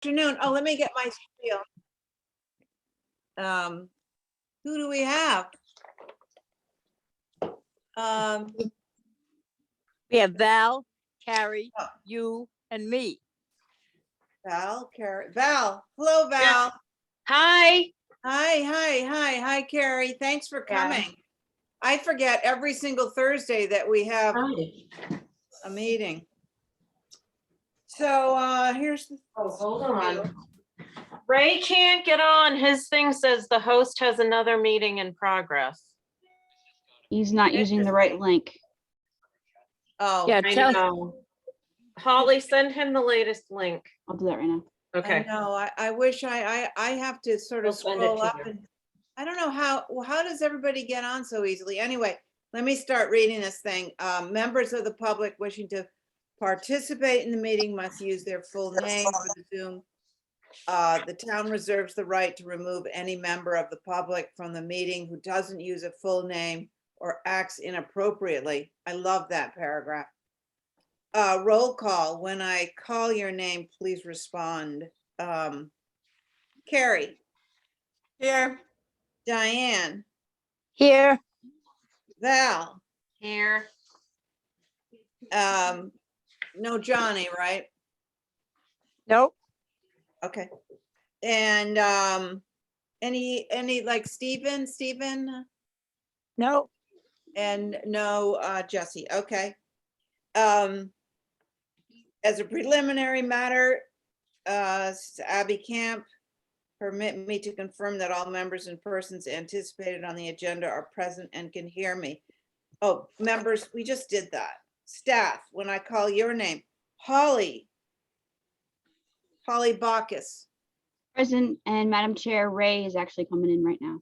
Afternoon. Oh, let me get my spiel. Who do we have? We have Val, Carrie, Oh. you, and me. Val, Carrie, Val. Hello, Val. Yeah. Hi. Hi, Carrie. Thanks for Yeah. coming. I forget every single Thursday that we have Hi. a meeting. So here's the. Oh, hold on. Ray can't get on. His thing says the host has another meeting in progress. He's not using the right link. Oh, Yeah, I tell, know. Holly, send him the latest link. I'll do that right now. Okay. I know. I wish I have to sort of I'll send it scroll to up you. and I don't know how does everybody get on so easily? Anyway, let me start reading this thing. Members of the public wishing to participate in the meeting must use their full name for the Zoom. The town reserves the right to remove any member of the public from the meeting who doesn't use a full name or acts inappropriately. I love that paragraph. Roll call. When I call your name, please respond. Carrie. Here. Diane. here, Val. Here. No Johnny, right? nope, Okay. And any like Stephen, nope, and no Jesse. Okay. As a preliminary matter, Abby Camp, permit me to confirm that all members and persons anticipated on the agenda are present and can hear me. Oh, members, we just did that. Staff, when I call your name, Holly Bacchus. President and Madam Chair, Ray is actually coming in right now.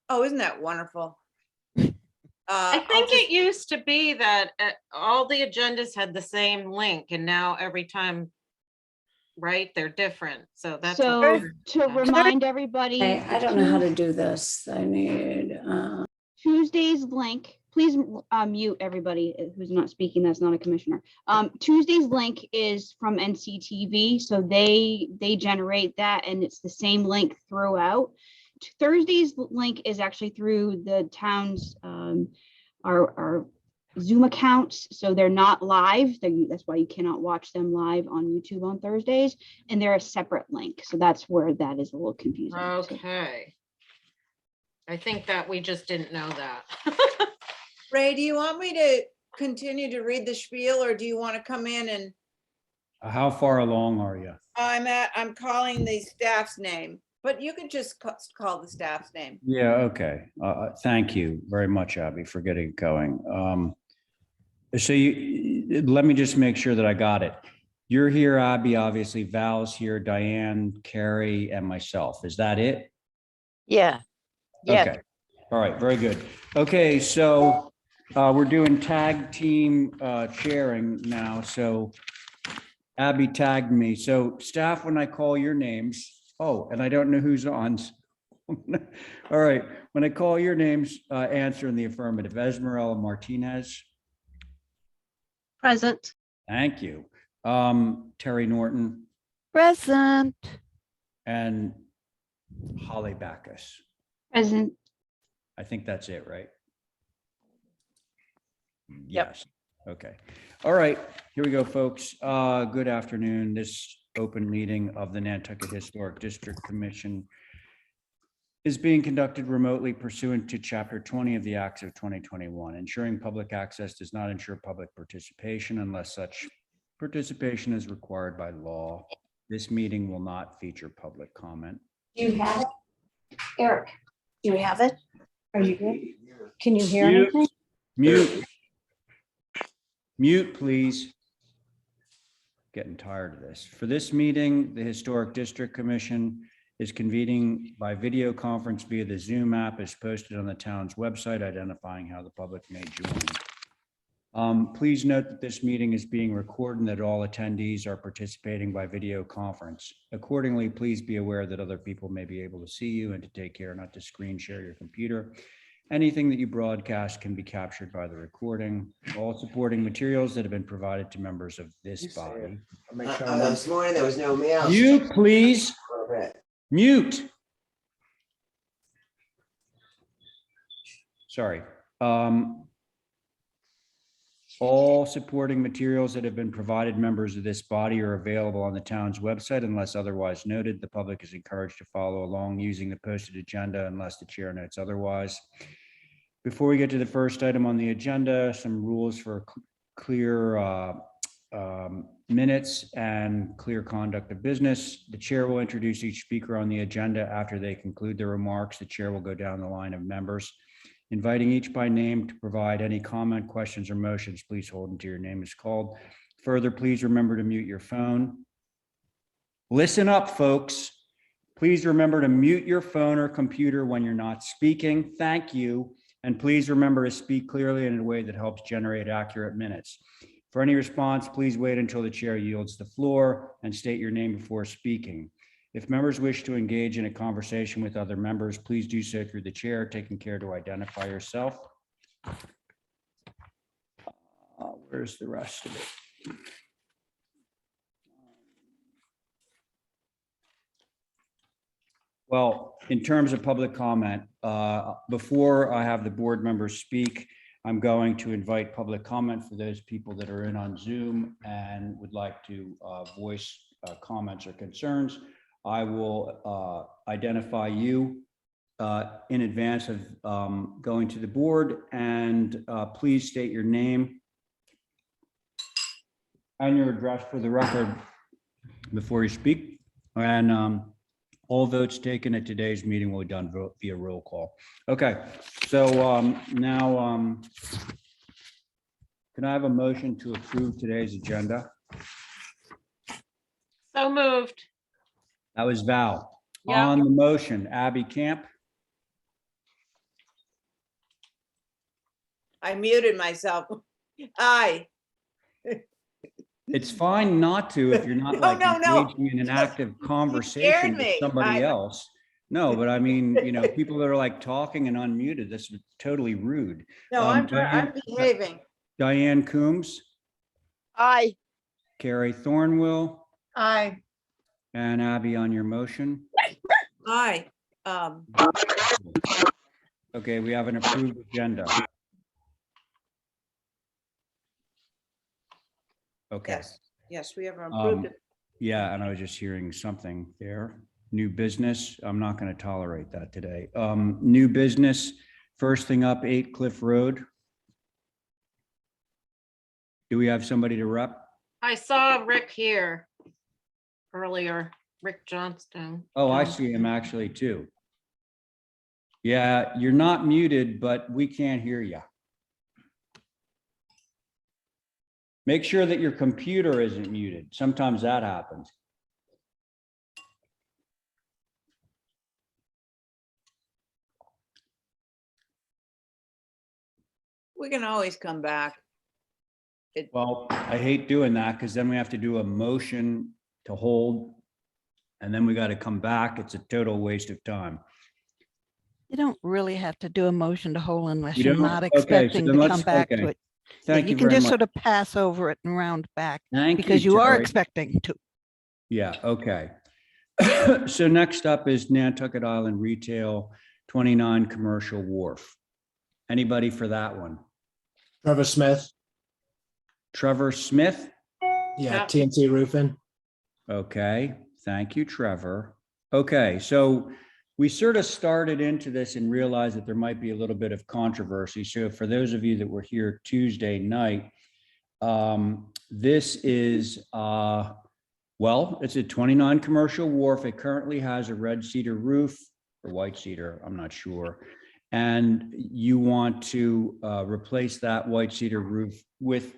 Oh, isn't that wonderful? I I'll think just- it used to be that all the agendas had the same link and now every time, right, they're different. So that's. what So we're- to remind everybody, I don't know how to do this. I need, Tuesday's link, please mute everybody who's not speaking, that's not a commissioner. Tuesday's link is from NCTV, so they generate that and it's the same link throughout. Thursday's link is actually through the town's, our Zoom accounts, so they're not live. That's why you cannot watch them live on YouTube on Thursdays, and they're a separate link, so that's where that is a little confusing. So- Okay. I think that we just didn't know that. Ray, do you want me to continue to read the spiel or do you want to come in and How far along are you? I'm calling the staff's name, but you can just call the staff's name. Yeah, okay. Thank you very much, Abby, for getting going. So let me just make sure that I got it. You're here, Abby, obviously, Val's here, Diane, Carrie, and myself. Is that it? yeah, yeah, Okay. All right, very good. Okay, so we're doing tag team chairing now. So Abby tagged me. So staff, when I call your names, oh, and I don't know who's on. All right, when I call your names, answer in the affirmative. Esmeralda Martinez. Present. Thank you. Terry Norton present, and Holly Bacchus. Present. I think that's it, right? Yep. Yes. Okay. All right. Here we go, folks. Good afternoon. This open meeting of the Nantucket Historic District Commission is being conducted remotely pursuant to Chapter 20 of the Acts of 2021. Ensuring public access does not ensure public participation unless such participation is required by law. This meeting will not feature public comment. do you have it? Eric, do you have it? Are you good? Can you hear Mute. anything? Mute. Mute, please. Getting tired of this. For this meeting, the Historic District Commission is convening by video conference via the Zoom app as posted on the town's website, identifying how the public may join. Please note that this meeting is being recorded and that all attendees are participating by video conference. Accordingly, please be aware that other people may be able to see you and to take care not to screen share your computer. Anything that you broadcast can be captured by the recording. All supporting materials that have been provided to members of this body. This morning, there was no mail. Mute, please. Mute. Sorry. All supporting materials that have been provided members of this body are available on the town's website unless otherwise noted. The public is encouraged to follow along using the posted agenda unless the chair notes otherwise. Before we get to the first item on the agenda, some rules for clear minutes and clear conduct of business. The chair will introduce each speaker on the agenda. After they conclude their remarks, the chair will go down the line of members, inviting each by name to provide any comment, questions, or motions. Please hold until your name is called. Further, please remember to mute your phone. Listen up, folks. Please remember to mute your phone or computer when you're not speaking. Thank you. And please remember to speak clearly in a way that helps generate accurate minutes. For any response, please wait until the chair yields the floor and state your name before speaking. If members wish to engage in a conversation with other members, please do so through the chair, taking care to identify yourself. Where's the rest of it? Well, in terms of public comment, before I have the board members speak, I'm going to invite public comment for those people that are in on Zoom and would like to voice comments or concerns. I will identify you in advance of going to the board, and please state your name and your address for the record before you speak. And all votes taken at today's meeting will be done via roll call. Okay, so now can I have a motion to approve today's agenda? So moved. That was Val. Yeah. On the motion, Abby Camp, I muted myself. Aye. it's fine not to if you're not No, like no. engaging in an active conversation with me. somebody else. No, but I mean, you know, people that are like talking and unmuted, this is totally rude. No, I'm behaving. Diane Coombs, Aye. Carrie Thornwell, Aye. and Abby on your motion. Aye. Okay, we have an approved agenda. Okay. Yes, we have approved it. Yeah, and I was just hearing something there. New business. I'm not going to tolerate that today. New business. First thing up, 8 Cliff Road. Do we have somebody to rep? I saw Rick here earlier, Rick Johnston. Oh, I see him actually too. Yeah, you're not muted, but we can't hear you. Make sure that your computer isn't muted. Sometimes that happens. We can always come back. Well, I hate doing that because then we have to do a motion to hold and then we got to come back. It's a total waste of time. You don't really have to do a motion to hold unless You you're don't? not Okay, so expecting then to let's- come back okay. to it. Thank you You can very just much. sort of pass over it and round back Thank because you are Terry. expecting to. Yeah, okay. So next up is Nantucket Island Retail, 29 Commercial Wharf. Anybody for that one? Trevor Smith, Trevor Smith? yeah, TNT Roofing. Okay, thank you, Trevor. Okay, so we sort of started into this and realized that there might be a little bit of controversy. So for those of you that were here Tuesday night, this is, well, it's a 29 Commercial Wharf. It currently has a red cedar roof or white cedar, I'm not sure. And you want to replace that white cedar roof with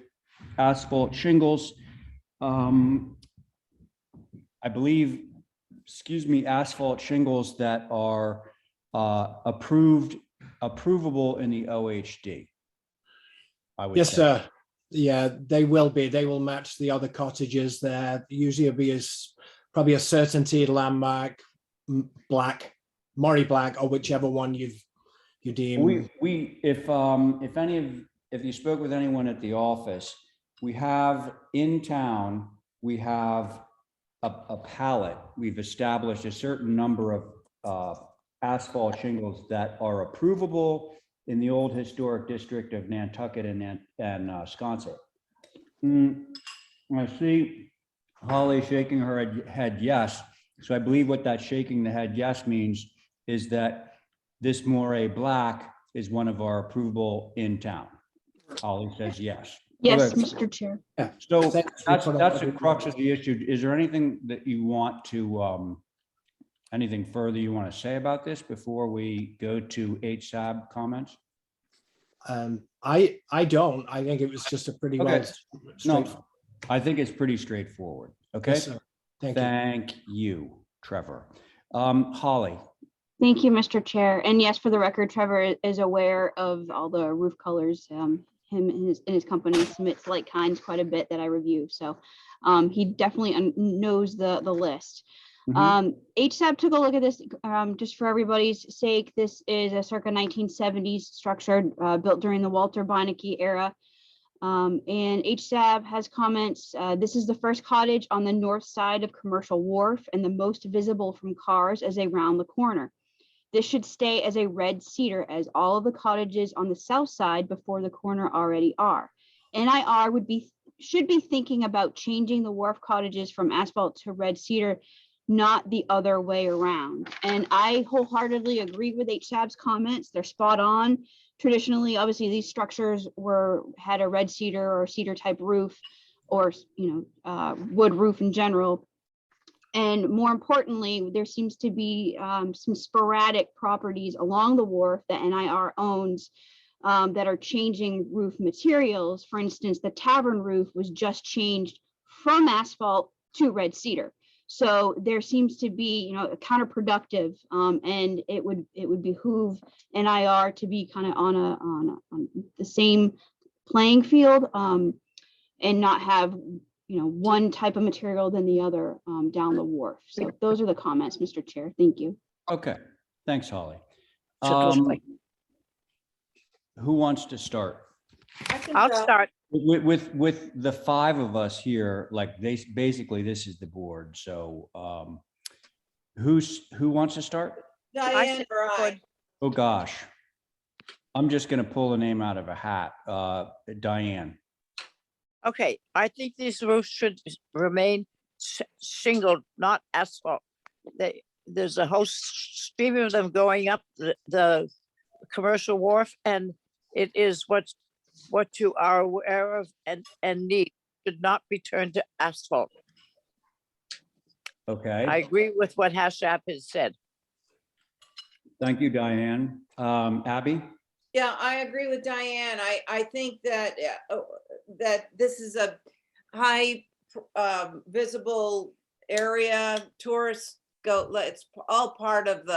asphalt shingles. I believe, asphalt shingles that are approvable in the OHD. I would Yes, say. sir. Yeah, they will be. They will match the other cottages there. Usually it'll be probably a Certainty, Landmark, Black, Murray Black, or whichever one you've you deem. If you spoke with anyone at the office, we have in town, we have a palette. We've established a certain number of asphalt shingles that are approvable in the old historic district of Nantucket and Sconset. I see Holly shaking her head yes. So I believe what that shaking the head yes means is that this Moray Black is one of our approvable in town. Holly says yes. Yes, Okay. Mr. Chair. Yeah. So Thanks. that's the crux of the issue. Is there anything that you want to, anything further you want to say about this before we go to HSAB comments? I don't. I think it was just a pretty Okay. well. No, I think it's pretty straightforward. Okay. Yes, sir. Thank you. Thank you, Trevor. Holly. Thank you, Mr. Chair. And yes, for the record, Trevor is aware of all the roof colors. Him and his company submits like kinds quite a bit that I review. So he definitely knows the list. HSAB took a look at this just for everybody's sake. This is a circa 1970s structure built during the Walter Beinecke era. And HSAB has comments. This is the first cottage on the north side of Commercial Wharf and the most visible from cars as they round the corner. This should stay as a red cedar as all of the cottages on the south side before the corner already are. NIR should be thinking about changing the wharf cottages from asphalt to red cedar, not the other way around. And I wholeheartedly agree with HSAB's comments. They're spot on. Traditionally, obviously, these structures had a red cedar or cedar type roof, or wood roof in general. And more importantly, there seems to be some sporadic properties along the wharf that NIR owns that are changing roof materials. For instance, the tavern roof was just changed from asphalt to red cedar. So there seems to be, counterproductive, and it would behoove NIR to be kind of on the same playing field, and not have one type of material than the other down the wharf. So those are the comments, Mr. Chair. Thank you. Okay, thanks, Holly. Who Who wants to start? I'll start. With the five of us here, like basically this is the board. So who wants to start? Diane or I? Oh, gosh. I'm just going to pull a name out of a hat. Diane. Okay, I think these roofs should remain shingled, not asphalt. There's a whole stream of them going up the Commercial Wharf, and it is what you are aware of and need. Should not be turned to asphalt. Okay. I agree with what HSAB has said. Thank you, Diane. Abby? Yeah, I agree with Diane. I think that this is a high visible area. Tourists go, it's all part of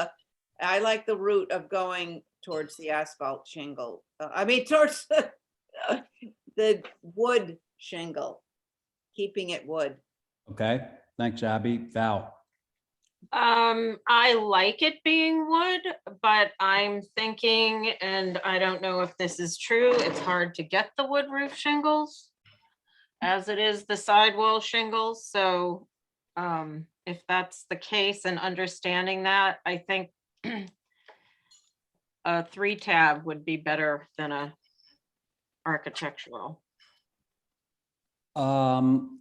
I like the route of going towards the asphalt shingle. Towards the wood shingle, keeping it wood. Okay, thanks, Abby. Val? I like it being wood, but I'm thinking, and I don't know if this is true, it's hard to get the wood roof shingles as it is the sidewall shingles. So if that's the case and understanding that, I think a 3-tab would be better than a architectural.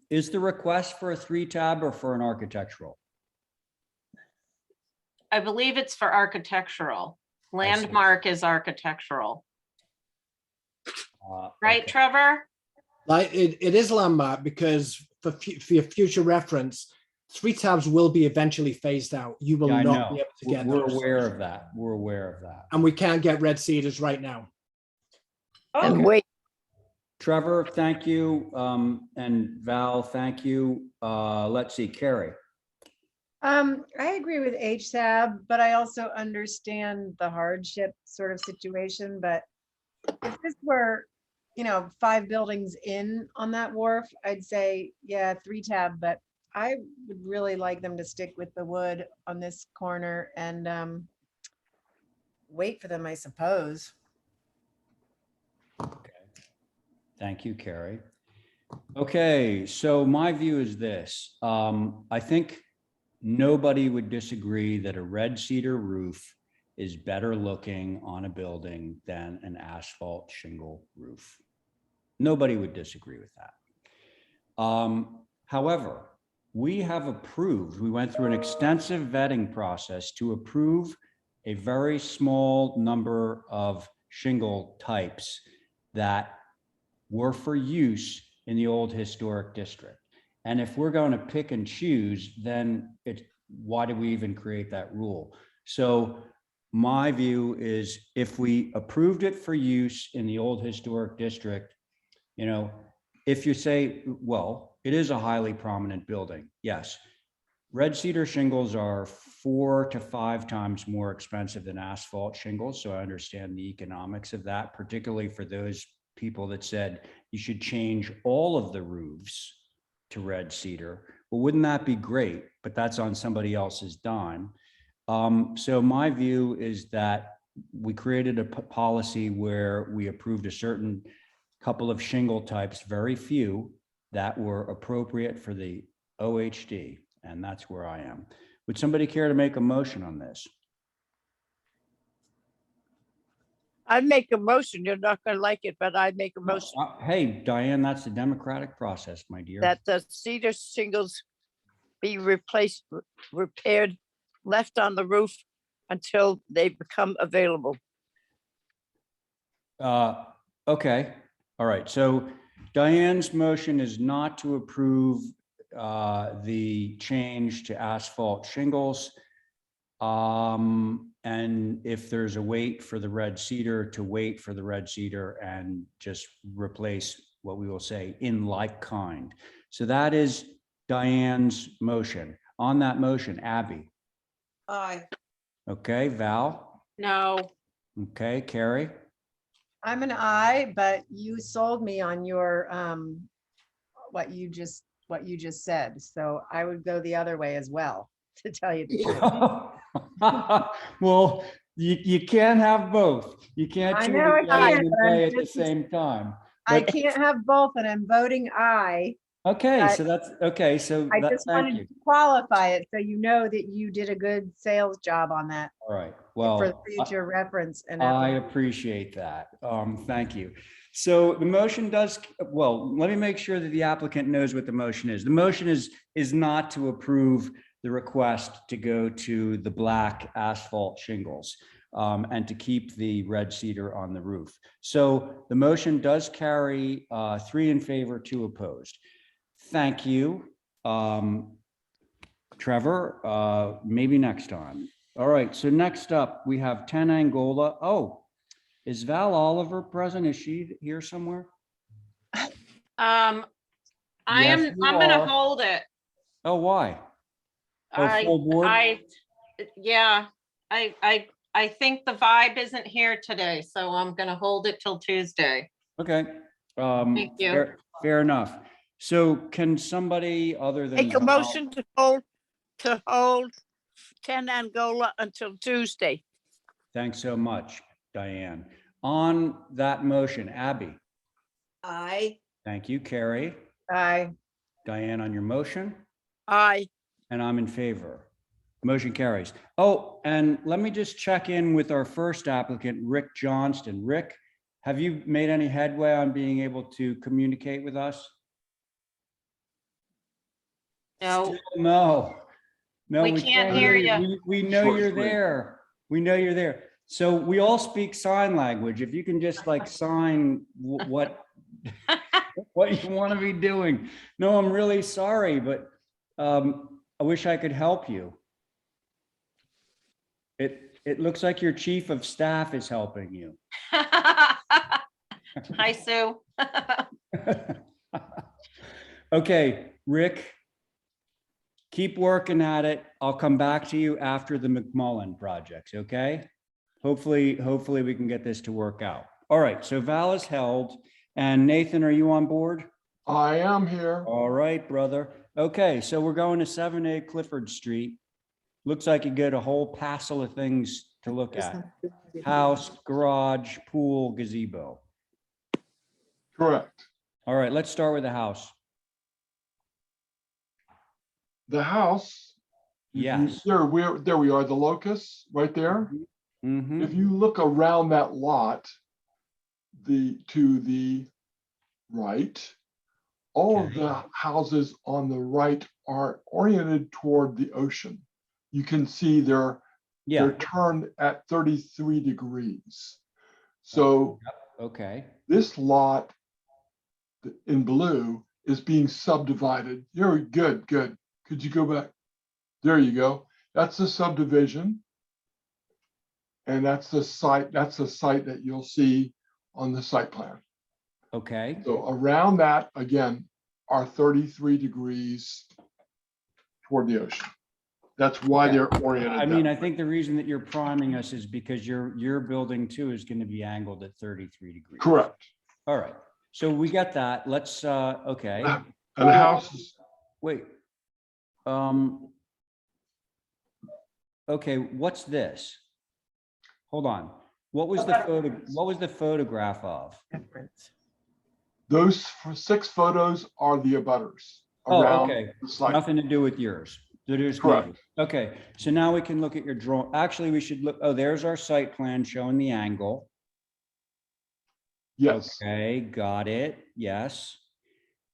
Is the request for a 3-tab or for an architectural? I believe it's for architectural. Landmark is architectural. Right, Okay. Trevor? Like it is landmark because for your future reference, 3-tabs will be eventually phased out. You will Yeah, I not know. be able to get We're those. aware of that. We're aware of that. And we can't get red cedars right now. And wait, Trevor, thank you. And Val, thank you. Let's see, Carrie. I agree with HSAB, but I also understand the hardship sort of situation. But if this were, 5 buildings in on that wharf, I'd say, yeah, 3-tab, but I would really like them to stick with the wood on this corner. And wait for them, I suppose. Thank you, Carrie. Okay, so my view is this. I think nobody would disagree that a red cedar roof is better looking on a building than an asphalt shingle roof. Nobody would disagree with that. However, we went through an extensive vetting process to approve a very small number of shingle types that were for use in the old historic district. And if we're going to pick and choose, then why did we even create that rule? So my view is if we approved it for use in the old historic district, you know, if you say, well, it is a highly prominent building. Yes. Red cedar shingles are 4 to 5 times more expensive than asphalt shingles. So I understand the economics of that, particularly for those people that said you should change all of the roofs to red cedar. Well, wouldn't that be great? But that's on somebody else's dime. So my view is that we created a policy where we approved a certain couple of shingle types, very few, that were appropriate for the OHD. And that's where I am. Would somebody care to make a motion on this? I make a motion. You're not going to like it, but I make a motion Hey, Diane, that's the democratic process, my dear. that the cedar shingles be replaced, repaired, left on the roof until they become available. Okay, all right. So Diane's motion is not to approve the change to asphalt shingles. And if there's a wait for the red cedar, to wait for the red cedar and just replace what we will say in like kind. So that is Diane's motion. On that motion, Abby. Aye. Okay, Val. No, Okay, Carrie. I'm an I, but you sold me on your, what you just said. So I would go the other way as well, to tell you the truth. Well, you can't have both. You can't I choose know I the eye can't, and the but I'm day at the just- same time. I But- can't have both and I'm voting I. Okay, but so that's, okay, so I that, just thank wanted you. to qualify it so you know that you did a good sales job on that All right, for well, future reference. And I appreciate that. Thank you. So the motion does, well, let me make sure that the applicant knows what the motion is. The motion is not to approve the request to go to the black asphalt shingles and to keep the red cedar on the roof. So the motion does carry 3 in favor, 2 opposed. Thank you. Trevor, maybe next time. All right, so next up, we have 10 Angola. Oh, is Val Oliver present? Is she here somewhere? I'm Yes, you gonna are. hold it. Oh, why? Oh, full board? Yeah, I think the vibe isn't here today, so I'm gonna hold it till Tuesday. Okay. Thank you. Fair enough. So can somebody other than Make a Val- motion to hold 10 Angola until Tuesday. Thanks so much, Diane. On that motion, Abby. Aye. Thank you, Carrie. I, Diane on your motion, Aye. and I'm in favor. Motion carries. Oh, and let me just check in with our first applicant, Rick Johnston. Rick, have you made any headway on being able to communicate with us? No, Still no. No, We can't hear ya. We know Short you're screen. there. We know you're there. So we all speak sign language. If you can just like sign what you want to be doing. No, I'm really sorry, but I wish I could help you. It looks like your chief of staff is helping you. Hi, Sue. Okay, Rick, keep working at it. I'll come back to you after the McMullen projects, okay? Hopefully we can get this to work out. All right, so Val is held. And Nathan, are you on board? I am here. All right, brother. Okay, so we're going to 7A Clifford Street. Looks like you get a whole passel of things to look at. House, garage, pool, gazebo. Correct. All right, let's start with the house. The house. if you- Yes. There we are, the locus, right there. Mm-hmm. If you look around that lot, to the right, all of Okay. the houses on the right are oriented toward the ocean. You can see they're Yeah, turned at 33 degrees. So okay. this lot in blue is being subdivided. You're good. Could you go back? There you go. That's the subdivision. And that's the site that you'll see on the site plan. Okay. So around that, again, are 33 degrees toward the ocean. That's why Yeah. they're oriented. I mean, that I way. think the reason that you're priming us is because your building too is going to be angled at 33 degrees. Correct. All right. So we got that. Let's, okay. And the house is, Wait. Okay, what's this? Hold on. What was the photograph of? those 6 photos are the abutters Oh, around okay. the site. Nothing to do with yours. They're just Correct. neighbors. Okay, so now we can look at your drawing. Actually, we should look, oh, there's our site plan showing the angle. Yes, Okay, got it. Yes.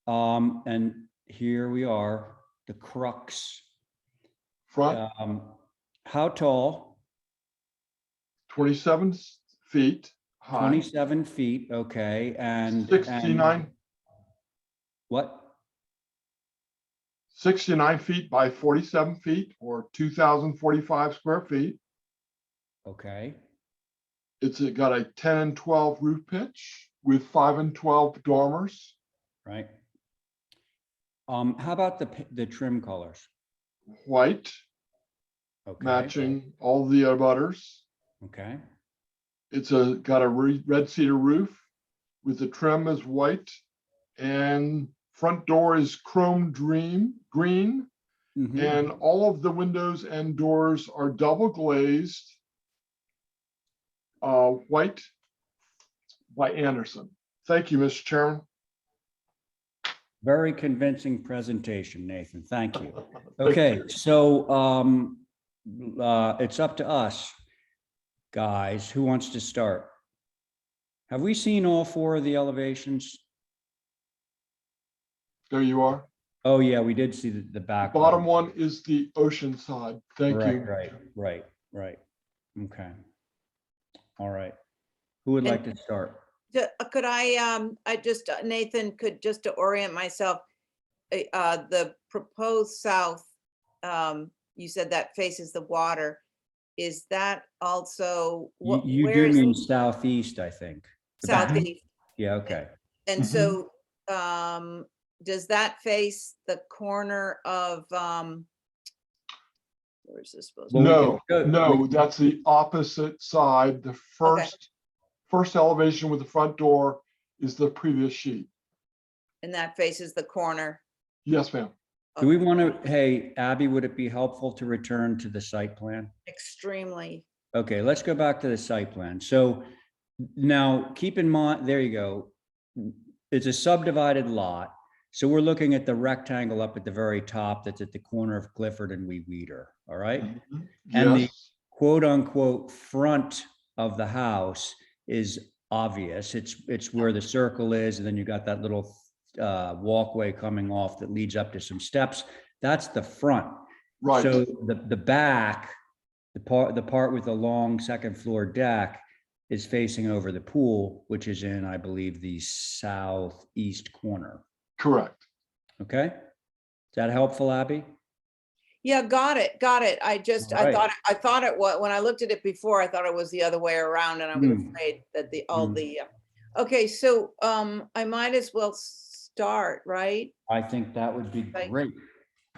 And here we are, the crux. front How tall? 27 feet high, 27 feet, okay, and 69 what? 69 feet by 47 feet, or 2,045 square feet. Okay, It's got a 10 and 12 roof pitch with 5 and 12 dormers, right. How about the trim colors? white, Okay, matching all the abutters. okay, It's got a red cedar roof with the trim is white, and front door is chrome green, mhm. and all of the windows and doors are double glazed white by Anderson. Thank you, Mr. Chairman. Very convincing presentation, Nathan. Thank you. Okay, so it's up to us, guys. Who wants to start? Have we seen all 4 of the elevations? There you are. Oh, yeah, we did see the back. Bottom one is the ocean side. Thank you. Right. Okay. All right. Who would like to start? Could I just, Nathan, could just to orient myself, the proposed south, you said that faces the water. Is that also? You where do is mean southeast, I think. The back- Southeast? Yeah, okay. And Mhm. so, does that face the corner of, where's this supposed to be? Well, we No, can go- no, we- that's the opposite side. The first elevation with the front door is the previous sheet. And that faces the corner? Yes, ma'am. Do we Okay. want to, hey, Abby, would it be helpful to return to the site plan? Extremely. Okay, let's go back to the site plan. So now keep in mind, there you go. It's a subdivided lot. So we're looking at the rectangle up at the very top that's at the corner of Clifford and Wee Weeder, all right? And the Yes, quote unquote front of the house is obvious. It's where the circle is, and then you got that little walkway coming off that leads up to some steps. That's the front. right. So the back, the part with the long second floor deck is facing over the pool, which is in, I believe, the southeast corner. Correct. Okay? Is that helpful, Abby? Yeah, got it. I just, All right. I thought it was, when I looked at it before, I thought it was the other way around, and I was Hmm. afraid that Hmm. okay, so, I might as well start, right? I think that would be Right. great.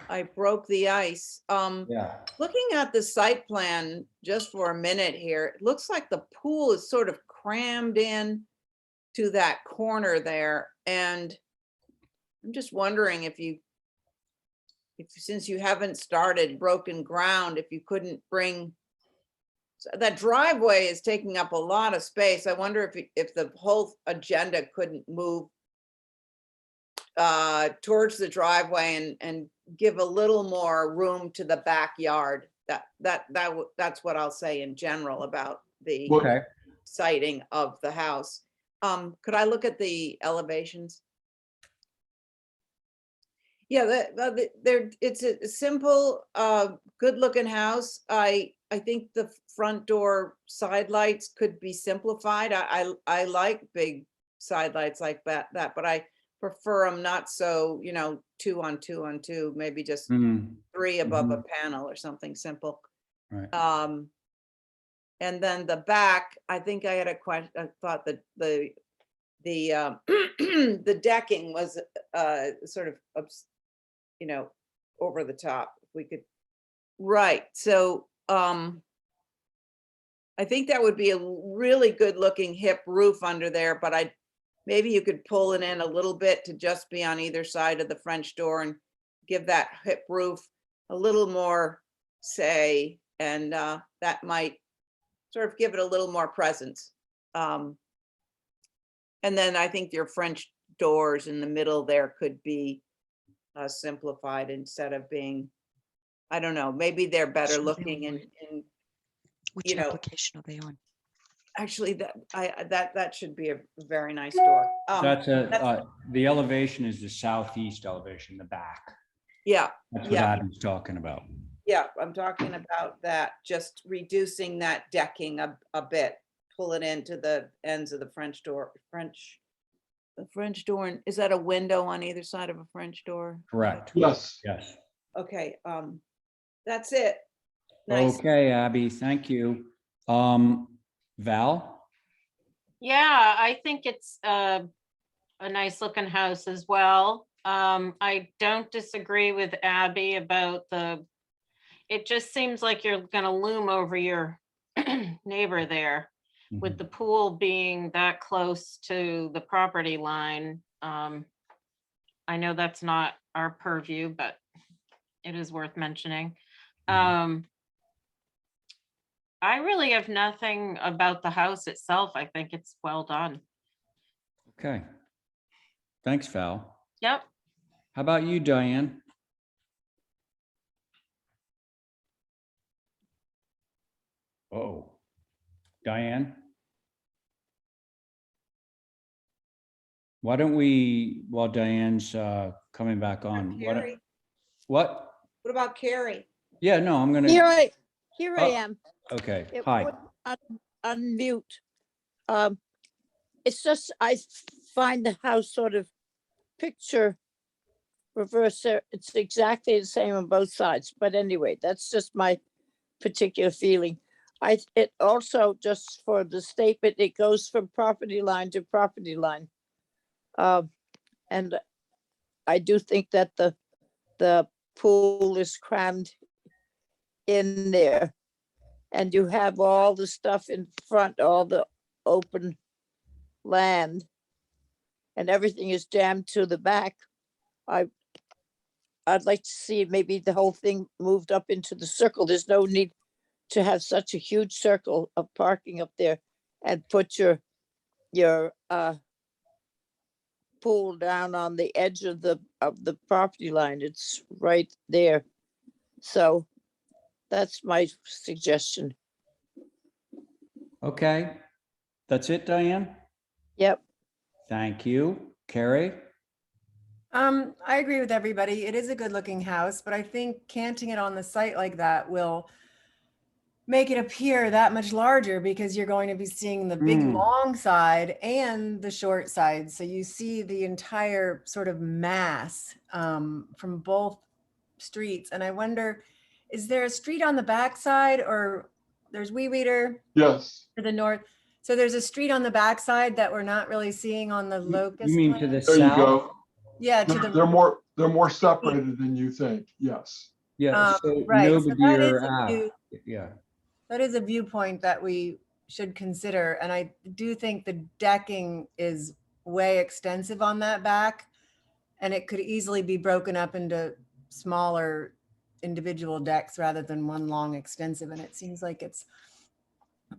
I broke the ice. Yeah. Looking at the site plan just for a minute here, it looks like the pool is sort of crammed in to that corner there. And I'm just wondering if since you haven't started broken ground, if you couldn't bring that driveway is taking up a lot of space. I wonder if the whole agenda couldn't move towards the driveway and give a little more room to the backyard. That's what I'll say in general about the Well, Okay, siting of the house. Could I look at the elevations? Yeah, it's a simple, good-looking house. I think the front door side lights could be simplified. I like big side lights like that, but I prefer them not so, 2 on 2 on 2, maybe just Mm, 3 above a panel or something simple. right. And then the back, I think I had a question, I thought that the the decking was sort of, over the top, if we could. Right, so I think that would be a really good looking hip roof under there, but maybe you could pull it in a little bit to just be on either side of the French door and give that hip roof a little more say, and that might sort of give it a little more presence. And then I think your French doors in the middle there could be simplified instead of being, I don't know, maybe they're better Should they looking on and Which application are they on? actually that should be a very nice door. The elevation is the southeast elevation, the back. Yeah, That's what Yeah. Adam's talking about. yeah, I'm talking about that, just reducing that decking a bit, pull it into the ends of the French door, the French door, and is that a window on either side of a French door? Correct. yes. Yes. Okay, that's it. Nice. Okay, Abby, thank you. Val? Yeah, I think it's a nice looking house as well. I don't disagree with Abby about it just seems like you're gonna loom over your neighbor there with the pool being that close to the property line. I know that's not our purview, but it is worth mentioning. I really have nothing about the house itself. I think it's well done. Okay. Thanks, Val. Yep. How about you, Diane? Oh, Diane? Why don't we, while Diane's coming back on, Carrie, what? what about Carrie? Yeah, no, I'm Here gonna, I Oh. am. okay, It hi. wouldn't unmute. It's just, I find the house sort of picture reverse there. It's exactly the same on both sides, but anyway, that's just my particular feeling. It also, just for the statement, it goes from property line to property line. And I do think that the pool is crammed in there. And you have all the stuff in front, all the open land. And everything is jammed to the back. I'd like to see maybe the whole thing moved up into the circle. There's no need to have such a huge circle of parking up there and put your pool down on the edge of the property line. It's right there. So that's my suggestion. Okay, that's it, Diane? Yep. Thank you. Carrie? I agree with everybody. It is a good looking house, but I think canting it on the site like that will make it appear that much larger because you're going to be seeing the big long side and the short side. So you see the entire sort of mass from both streets. And I wonder, is there a street on the back side, or there's Wee Weeder Yes. to the north? So there's a street on the back side that we're not really seeing on the locust. You mean to plan? the There you south? go. Yeah, to They're the, they're more separated than you think. Yes. Yeah, so right. So that Belvedere is a Ave. view- Yeah, that is a viewpoint that we should consider. And I do think the decking is way extensive on that back, and it could easily be broken up into smaller individual decks rather than one long extensive. And it seems like it's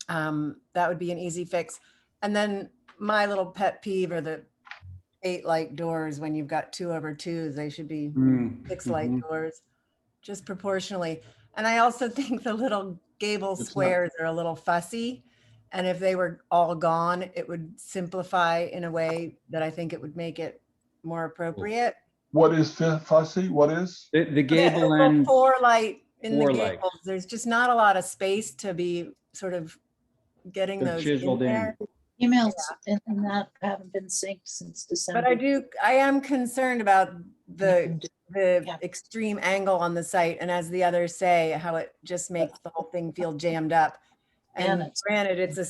That would be an easy fix. And then my little pet peeve are the 8 light doors. When you've got 2/2s, they should be 6 light doors, just proportionally. And I also think the little gable It's not- squares are a little fussy. And if they were all gone, it would simplify in a way that I think it would make it more appropriate. What is fussy? What is? The gable little end, 4 light in the 4 lights. gables. There's just not a lot of space to be sort of getting They're those chiseled in in. there. Emails and that haven't been synced since December. But I am concerned about the Yeah. extreme angle on the site, and as the others say, how it just makes the whole thing feel jammed up. And And it's- granted, it's a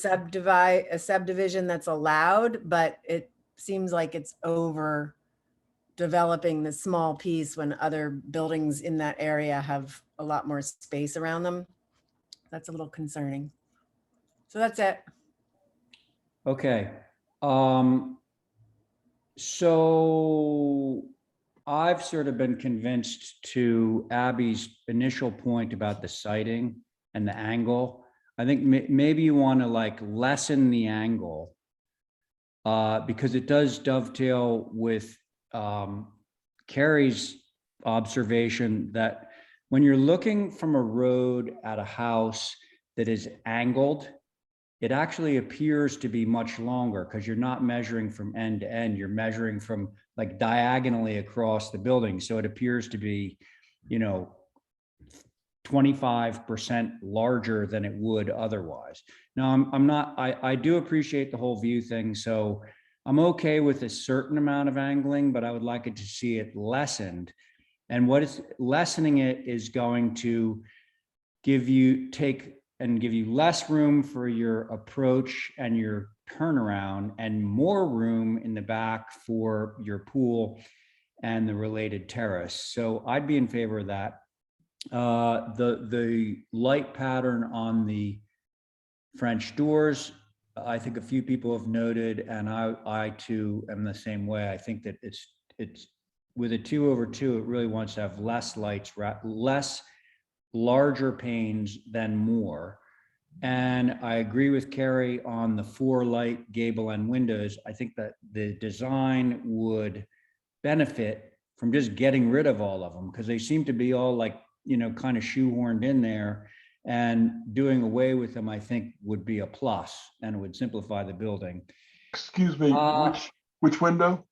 subdivision that's allowed, but it seems like it's over developing the small piece when other buildings in that area have a lot more space around them. That's a little concerning. So that's it. Okay. So I've sort of been convinced to Abby's initial point about the sighting and the angle. I think maybe you want to like lessen the angle because it does dovetail with Carrie's observation that when you're looking from a road at a house that is angled, it actually appears to be much longer because you're not measuring from end to end. You're measuring from like diagonally across the building. So it appears to be, 25% larger than it would otherwise. Now, I do appreciate the whole view thing. So I'm okay with a certain amount of angling, but I would like it to see it lessened. And what is lessening it is going to give you less room for your approach and your turnaround and more room in the back for your pool and the related terrace. So I'd be in favor of that. The light pattern on the French doors, I think a few people have noted, and I too am the same way. I think that it's with a 2/2, it really wants to have less lights, less larger panes than more. And I agree with Carrie on the 4 light gable end windows. I think that the design would benefit from just getting rid of all of them because they seem to be all like, kind of shoehorned in there, and doing away with them, I think would be a plus and it would simplify the building. Excuse me, which window?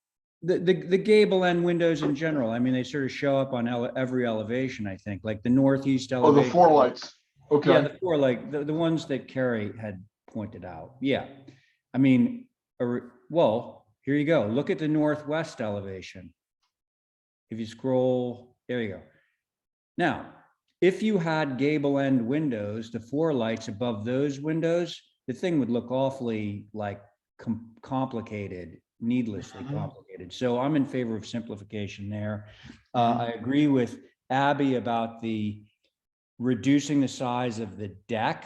The gable end windows in general. I mean, they sort of show up on every elevation, I think, like the northeast Oh, elevation. the 4 lights. Okay. Yeah, the 4, like the ones that Carrie had pointed out. Yeah. I mean, well, here you go. Look at the northwest elevation. If you scroll, there you go. Now, if you had gable end windows, the 4 lights above those windows, the thing would look awfully like complicated, needlessly complicated. So I'm in favor of simplification there. I agree with Abby about the reducing the size of the deck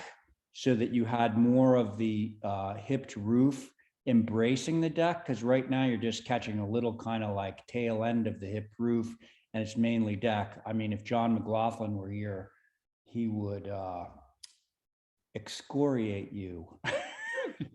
so that you had more of the hipped roof embracing the deck, because right now you're just catching a little kind of like tail end of the hipped roof and it's mainly deck. I mean, if John McLaughlin were here, he would excoriate you.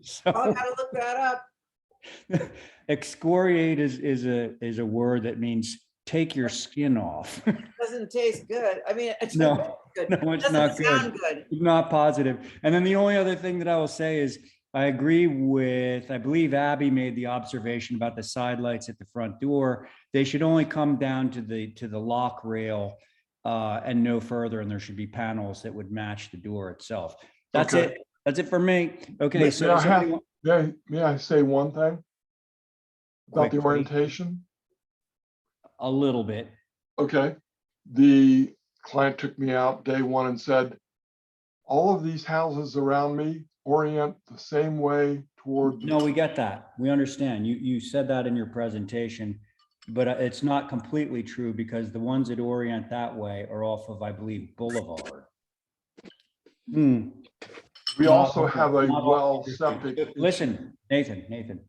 So, I gotta look that up. excoriate is a word that means take your skin off. Doesn't taste good. I mean, it's No, good. no, it's Doesn't not sound good. good. Not positive. And then the only other thing that I will say is I agree with, I believe Abby made the observation about the side lights at the front door. They should only come down to the lock rail and no further, and there should be panels that would match the door itself. That's Okay. it. That's it for me. Okay, so May I say one thing about the Quickly. orientation? a little bit. Okay, the client took me out day 1 and said, all of these houses around me orient the same way toward. No, we get that. We understand. You said that in your presentation, but it's not completely true because the ones that orient that way are off of, I believe, Boulevard. We Not also off of- have a not off well of- septic. Listen, Nathan.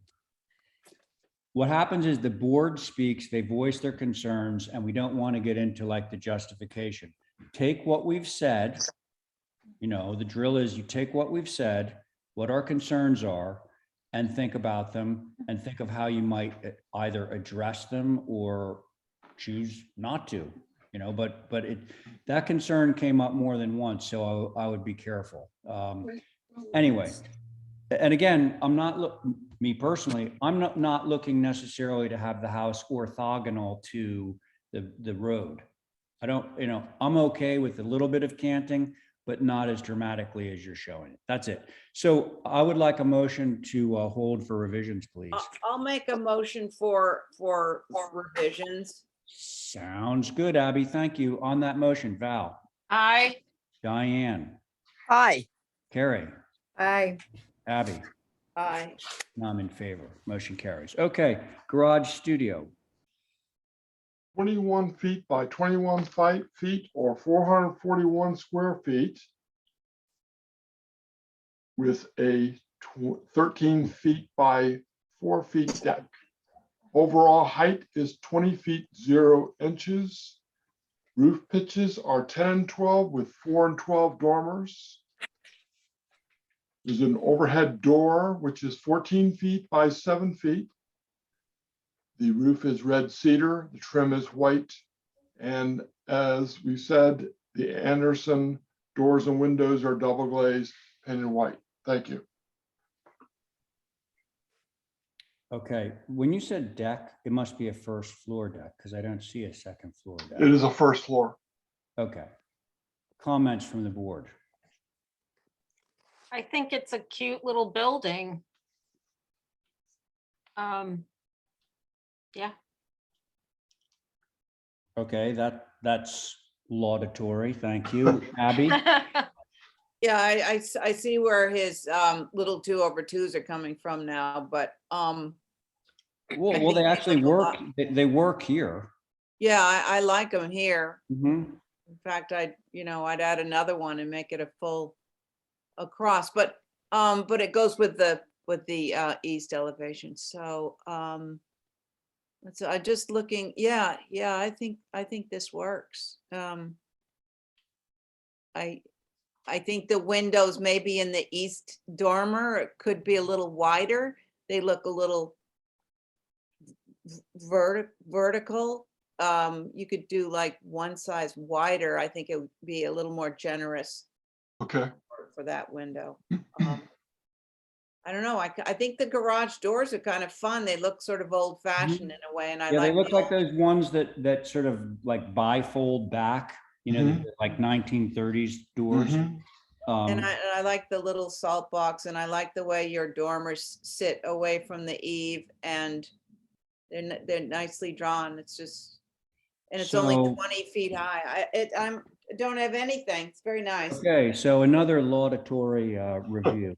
What happens is the board speaks, they voice their concerns, and we don't want to get into like the justification. Take what we've said You know, the drill is you take what we've said, what our concerns are, and think about them and think of how you might either address them or choose not to, you know, but that concern came up more than once, so I would be careful. Anyway, and again, me personally, I'm not looking necessarily to have the house orthogonal to the road. I don't, you know, I'm okay with a little bit of canting, but not as dramatically as you're showing it. That's it. So I would like a motion to hold for revisions, please. I'll make a motion for revisions. Sounds good, Abby. Thank you. On that motion, Val, Aye. Diane, Aye. Carrie, Aye. Abby, Aye. and I'm in favor. Motion carries. Okay, garage studio. 21 feet by 21 feet or 441 square feet with a 13 feet by 4 feet deck. Overall height is 20 feet 0 inches. Roof pitches are 10 and 12 with 4 and 12 dormers. There's an overhead door, which is 14 feet by 7 feet. The roof is red cedar, the trim is white. And as we said, the Anderson doors and windows are double glazed, painted white. Thank you. Okay, when you said deck, it must be a first floor deck because I don't see a second floor deck. It is a first floor. Okay. Comments from the board? I think it's a cute little building. Yeah. Okay, that's laudatory. Thank you. Abby? Yeah, I see where his little 2/2s are coming from now, but Well, think they they actually look a work, lot- they work here. yeah, I like them here. Mhm. In fact, I'd add another one and make it a full across, but it goes with the east elevation. So I'm just looking. Yeah, I think this works. I think the windows maybe in the east dormer, it could be a little wider. They look a little vertical. You could do like one size wider. I think it would be a little more generous Okay. for that window. I don't know. I think the garage doors are kind of fun. They look sort of old fashioned in a way, and I Yeah, they like look the like those ones that sort of like bifold back, you know, Mhm. like 1930s doors. Mhm. and I like the little salt box, and I like the way your dormers sit away from the eave, and they're nicely drawn. It's just, and it's only So- 20 feet high. I don't have anything. It's very nice. Okay, so another laudatory review.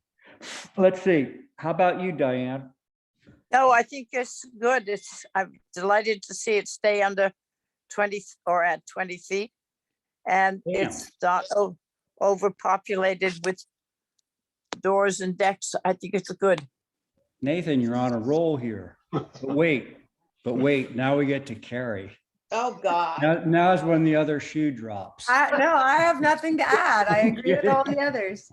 Let's see. How about you, Diane? No, I think it's good. I'm delighted to see it stay under 20 or at 20 feet. And Yeah. it's not overpopulated with doors and decks. I think it's good. Nathan, you're on a roll here. But wait, now we get to Carrie. Oh, God. Now's when the other shoe drops. No, I have nothing to add. I agree with all the others.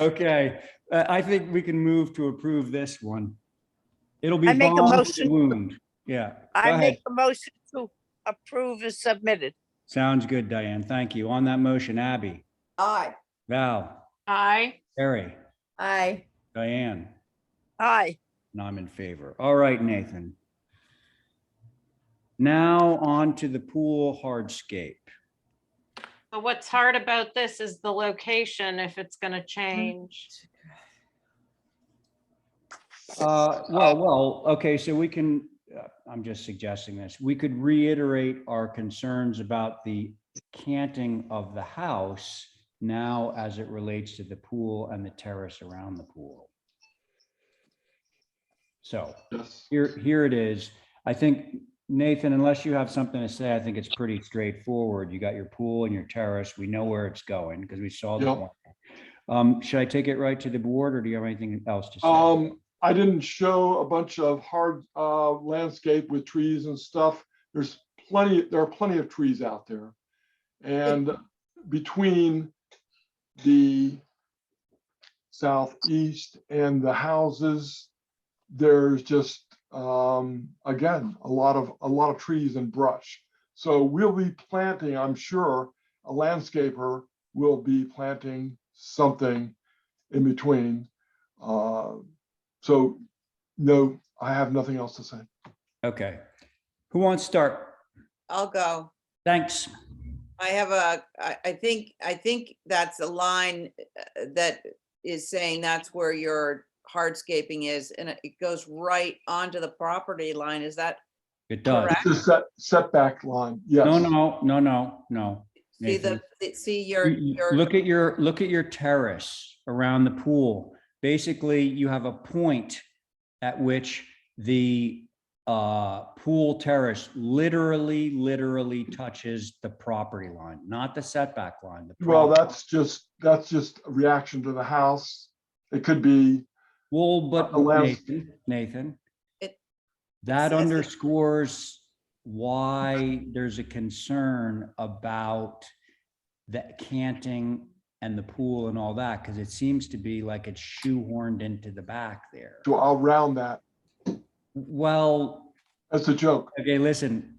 Okay, I think we can move to approve this one. It'll be I make a balm to the motion. wound. Yeah, go I ahead. make a motion to approve as submitted. Sounds good, Diane. Thank you. On that motion, Abby, Aye. Val, Aye. Harry, Aye. Diane, Aye. and I'm in favor. All right, Nathan. Now on to the pool hardscape. So what's hard about this is the location, if it's gonna change. Well, okay, so we can, I'm just suggesting this, we could reiterate our concerns about the canting of the house now as it relates to the pool and the terrace around the pool. So Yes. here it is. I think, Nathan, unless you have something to say, I think it's pretty straightforward. You got your pool and your terrace. We know where it's going because we saw the Yep. plan. Should I take it right to the board, or do you have anything else to say? I didn't show a bunch of hard landscape with trees and stuff. There are plenty of trees out there. And between the southeast and the houses, there's just, again, a lot of trees and brush. So we'll be planting, I'm sure, a landscaper will be planting something in between. So no, I have nothing else to say. Okay. Who wants to start? I'll go. Thanks. I think that's a line that is saying that's where your hardscaping is, and it goes right onto the property line. Is that It does. correct? It's a setback line, yes. No. See Nathan. see You look at your terrace around the pool. Basically, you have a point at which the pool terrace literally touches the property line, not the setback line. Well, that's just a reaction to the house. It could be. Well, but a lands- Nathan, It that says it. underscores why there's a concern about the canting and the pool and all that, because it seems to be like it's shoehorned into the back there. So I'll round that. Well, That's a joke. okay, listen,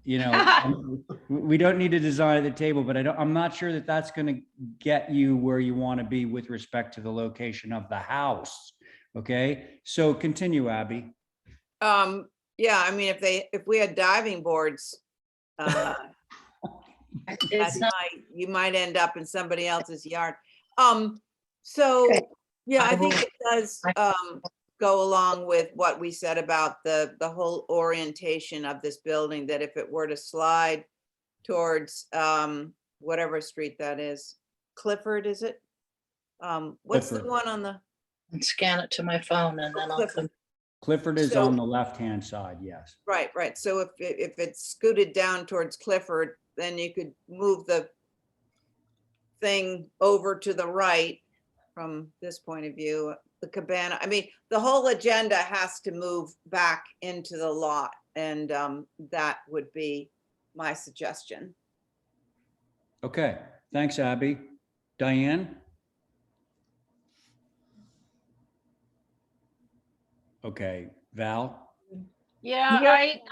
we don't need to design at the table, but I'm not sure that that's going to get you where you want to be with respect to the location of the house. Okay, so continue, Abby. Yeah, I mean, if we had diving boards, It's not, you might end up in somebody else's yard. So, Okay. yeah, I I think will- it does go along with what we said about the whole orientation of this building, that if it were to slide towards whatever street that is, Clifford, is it? What's the Clifford. one on the? scan it to my phone and then I'll Clifford. come. Clifford is So- on the left-hand side, yes. Right. So if it's scooted down towards Clifford, then you could move the thing over to the right from this point of view, the cabana. I mean, the whole agenda has to move back into the lot, and that would be my suggestion. Okay, thanks, Abby. Diane? Okay, Val? Yeah,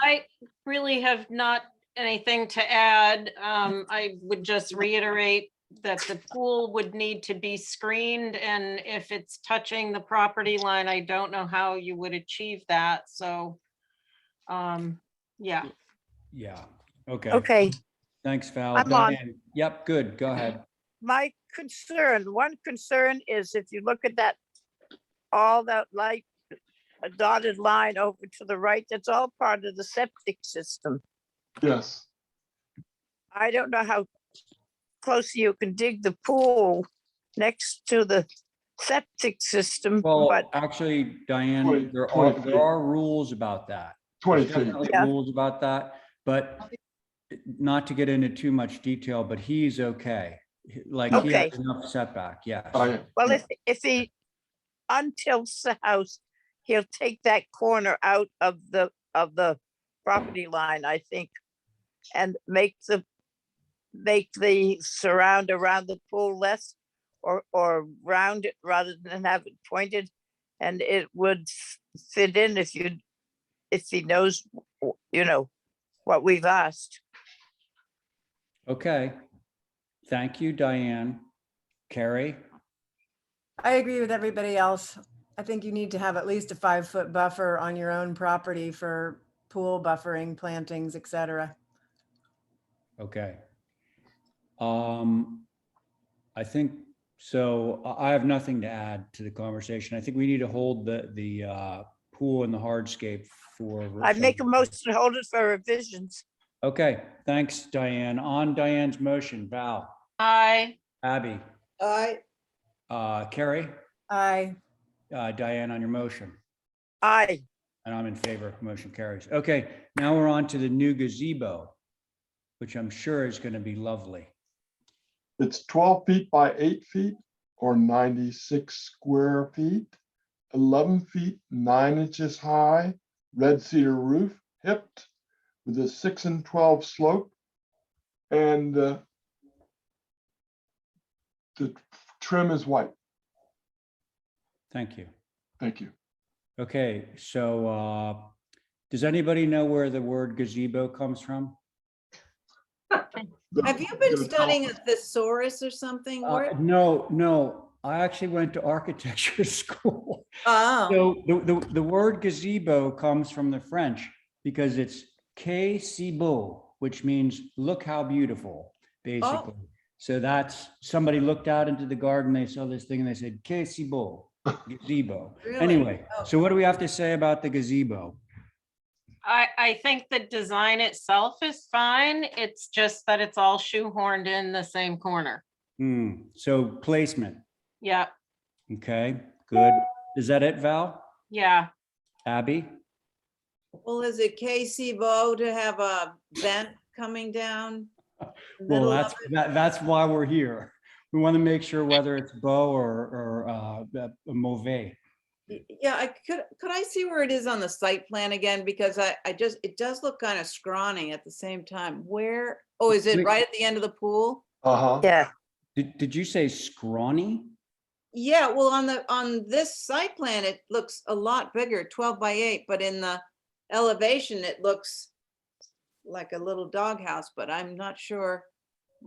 I really have not anything to add. I would just reiterate that the pool would need to be screened, and if it's touching the property line, I don't know how you would achieve that, so yeah. Yeah, okay. Okay, Thanks, Val. I'm on. Diane? Yep, good, go ahead. my one concern is if you look at that, all that light, a dotted line over to the right, that's all part of the septic system. Yes. I don't know how close you can dig the pool next to the septic system, Well, but actually, Diane, 20 there 20 are feet. rules about that. 20 There's feet. definitely Yeah. rules about that, but not to get into too much detail, but he's okay. Like he Okay. has enough setback, yes. well, if he untilts the house, he'll take that corner out of the property line, I think, and make the surround around the pool less or round it rather than have it pointed, and it would fit in if he knows, what we've asked. Okay. Thank you, Diane. Carrie? I agree with everybody else. I think you need to have at least a 5-foot buffer on your own property for pool buffering, plantings, et cetera. Okay. I think, so I have nothing to add to the conversation. I think we need to hold the pool and the hardscape for. I make a motion to hold it for revisions. Okay, thanks, Diane. On Diane's motion, Val, Aye. Abby, Carrie, Aye. Diane on your motion, Aye. and I'm in favor. Motion carries. Okay, now we're on to the new gazebo, which I'm sure is going to be lovely. It's 12 feet by 8 feet or 96 square feet, 11 feet, 9 inches high, red cedar roof, hipped with a 6 and 12 slope. And the trim is white. Thank you. Thank you. Okay, so does anybody know where the word gazebo comes from? Have you been studying a thesaurus or something? Or No, I actually went to architecture school. oh, So the word gazebo comes from the French because it's que si beau, which means look how beautiful, basically. So that's, somebody looked out into the garden, they saw this thing and they said, que si beau, gazebo. Really? Anyway, Oh. so what do we have to say about the gazebo? I think the design itself is fine. It's just that it's all shoehorned in the same corner. So placement, Yeah, okay, good. Is that it, Val? yeah. Abby? well, is it Casey Bow to have a vent coming down? the Well, middle of that's why we're here. We want to make sure whether it's beau or mauvais. Yeah, could I see where it is on the site plan again? Because it does look kind of scrawny at the same time. Where, oh, is it Wait. right at the end of the pool? Uh-huh. Yeah, Did you say scrawny? Yeah, well, on this site plan, it looks a lot bigger, 12 by 8, but in the elevation, it looks like a little doghouse, but I'm not sure.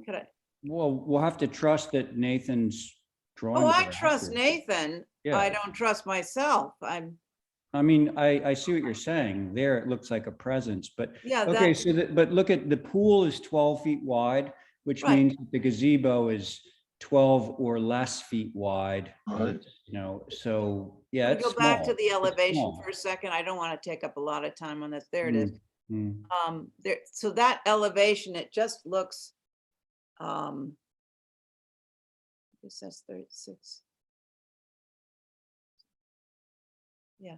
Could I? Well, we'll have to trust that Nathan's drawing. Oh, I trust Nathan. Yeah. I don't trust myself. I mean, I see what you're saying. There, it looks like a presence, but Yeah, okay, that, so but look at the pool is 12 feet wide, which Right. means that the gazebo is 12 or less feet wide. Right. You know, so yeah, Can we it's go back to small. the It's elevation small. for a second. I don't want to take up a lot of time on this. There it is. Mm. There, so that elevation, it just looks, I guess that's 36. Yeah,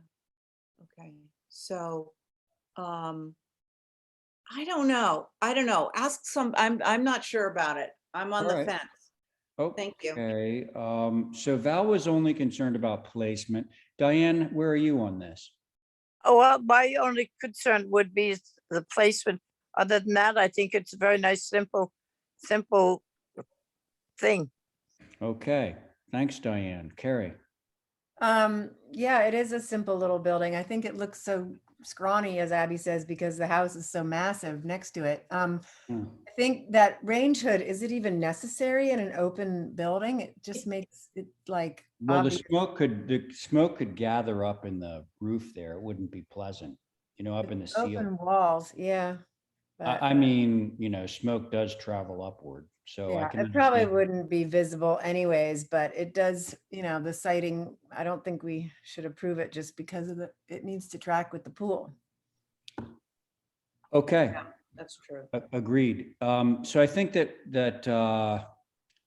okay, so, I don't know, ask some, I'm not sure about it, I'm on All the right. fence. Thank you. Okay, so Val was only concerned about placement. Diane, where are you on this? oh, well, my only concern would be the placement. Other than that, I think it's a very nice, simple thing. Okay, thanks, Diane. Carrie? Yeah, it is a simple little building. I think it looks so scrawny, as Abby says, because the house is so massive next to it. I think that range hood, is it even necessary in an open building? It just makes it like Well, the obvious. smoke could gather up in the roof there. It wouldn't be pleasant, you know, up in the ceiling. Open walls, yeah. but- I mean, you know, smoke does travel upward, so I Yeah, can it probably understand. wouldn't be visible anyways, but it does, the sighting, I don't think we should approve it just because of it needs to track with the pool. Okay, That's true. agreed. So I think that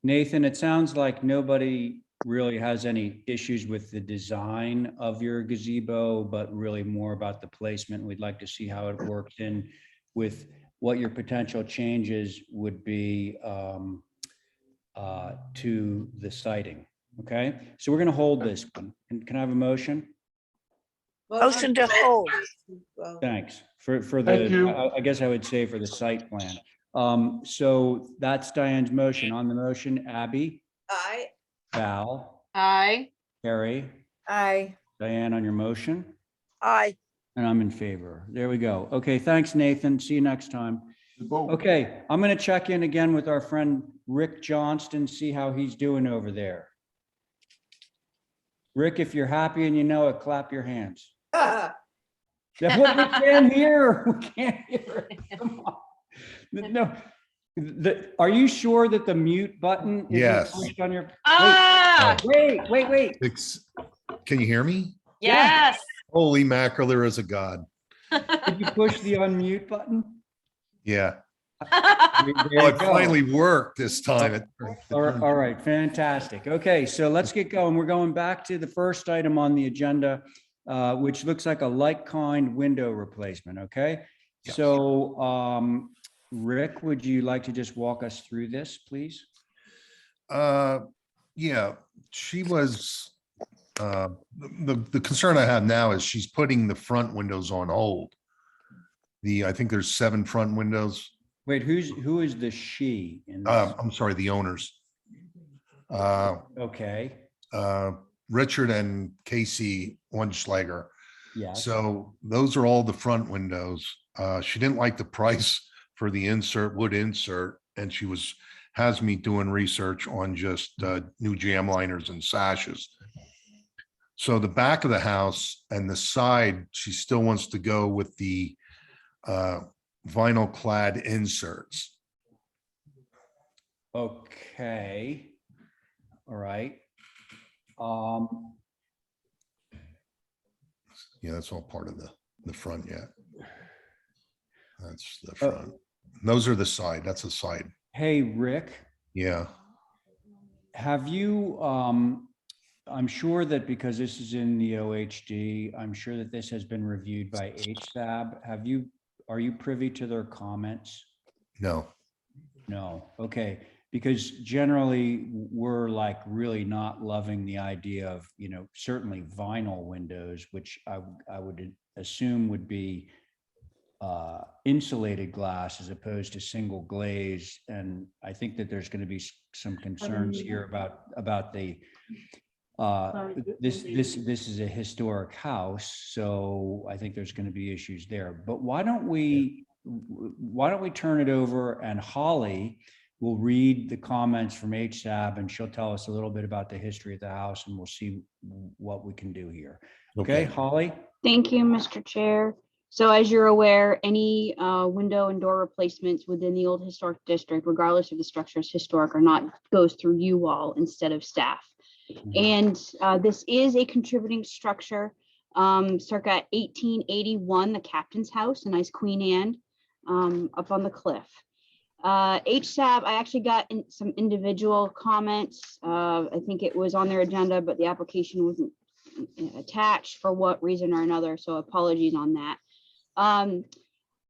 Nathan, it sounds like nobody really has any issues with the design of your gazebo, but really more about the placement. We'd like to see how it works in with what your potential changes would be to the siting. Okay, so we're going to hold this one. Can I have a motion? Motion to hold. Well, Thanks for Thank you. I guess I would say for the site plan. So that's Diane's motion. On the motion, Abby, Val, I, Carrie, Aye. Diane on your motion, Aye. and I'm in favor. There we go. Okay, thanks, Nathan. See you next time. Both. Okay, I'm going to check in again with our friend Rick Johnston, see how he's doing over there. Rick, if you're happy and you know it, clap your hands. That's what we can't hear. We can't hear it. Come on. No, are you sure that the mute button is Yes. pushed on your? Wait. Can you hear me? yes. Holy mackerel, there is a God. Did you push the unmute button? Yeah. There Well, you it go. finally worked this time. All right, fantastic. Okay, so let's get going. We're going back to the first item on the agenda, which looks like a like-kind window replacement, okay? Yes. So, Rick, would you like to just walk us through this, please? Yeah, she was, the concern I have now is she's putting the front windows on hold. I think there's 7 front windows. Wait, who is the she in this? I'm sorry, the owners. Okay, Richard and Casey Wunschlager. yes. So those are all the front windows. She didn't like the price for the wood insert, and she has me doing research on just new jam liners and sashes. So the back of the house and the side, she still wants to go with the vinyl clad inserts. Okay. All right. Yeah, that's all part of the front yet. That's the front. Those are the side. That's the side. Hey, Rick, Yeah. have you, I'm sure that because this is in the OHD, I'm sure that this has been reviewed by HSAB. Are you privy to their comments? No. No, okay, because generally we're like really not loving the idea of, certainly vinyl windows, which I would assume would be insulated glass as opposed to single glaze. And I think that there's going to be some concerns here about the this is a historic house, so I think there's going to be issues there. But why don't we turn it over, and Holly will read the comments from HSAB, and she'll tell us a little bit about the history of the house, and we'll see what we can do here. Okay, Holly? Thank you, Mr. Chair. So as you're aware, any window and door replacements within the old historic district, regardless if the structure is historic or not, goes through you all instead of staff. And this is a contributing structure, circa 1881, the captain's house, a nice Queen Anne up on the cliff. HSAB, I actually got some individual comments. I think it was on their agenda, but the application wasn't attached for what reason or another, so apologies on that.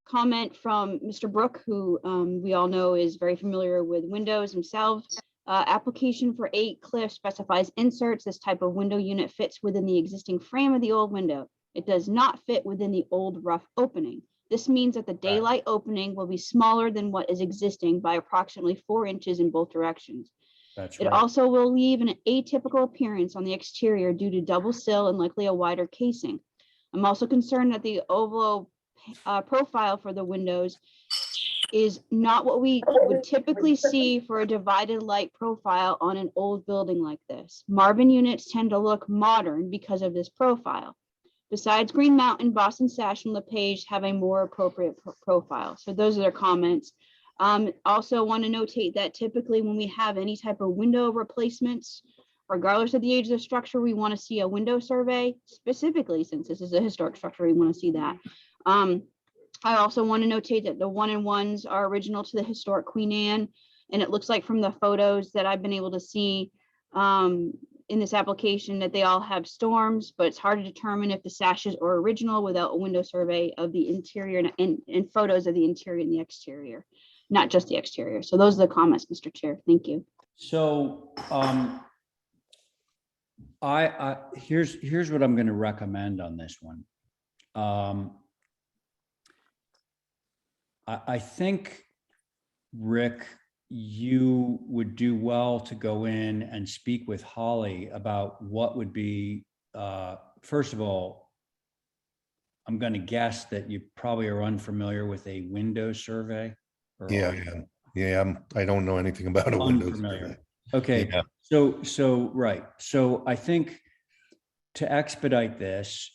Comment from Mr. Brook, who we all know is very familiar with windows himself. Application for 8 Cliff specifies inserts. This type of window unit fits within the existing frame of the old window. It does not fit within the old rough opening. This means that the daylight opening will be smaller than what is existing by approximately 4 inches in both directions. That's It right. also will leave an atypical appearance on the exterior due to double sill and likely a wider casing. I'm also concerned that the oval profile for the windows is not what we would typically see for a divided light profile on an old building like this. Marvin units tend to look modern because of this profile. Besides Green Mountain, Boston Sash, and LePage have a more appropriate profile. So those are their comments. Also want to notate that typically when we have any type of window replacements, regardless of the age of the structure, we want to see a window survey. Specifically, since this is a historic structure, we want to see that. I also want to notate that the 1-in-1s are original to the historic Queen Anne, and it looks like from the photos that I've been able to see in this application that they all have storms, but it's hard to determine if the sashes are original without a window survey of the interior and photos of the interior and the exterior, not just the exterior. So those are the comments, Mr. Chair. Thank you. So here's what I'm going to recommend on this one. I think, Rick, you would do well to go in and speak with Holly about what would be, first of all, I'm going to guess that you probably are unfamiliar with a window survey. Yeah. I don't know anything about a window survey. Okay. Yeah. So right. So I think to expedite this,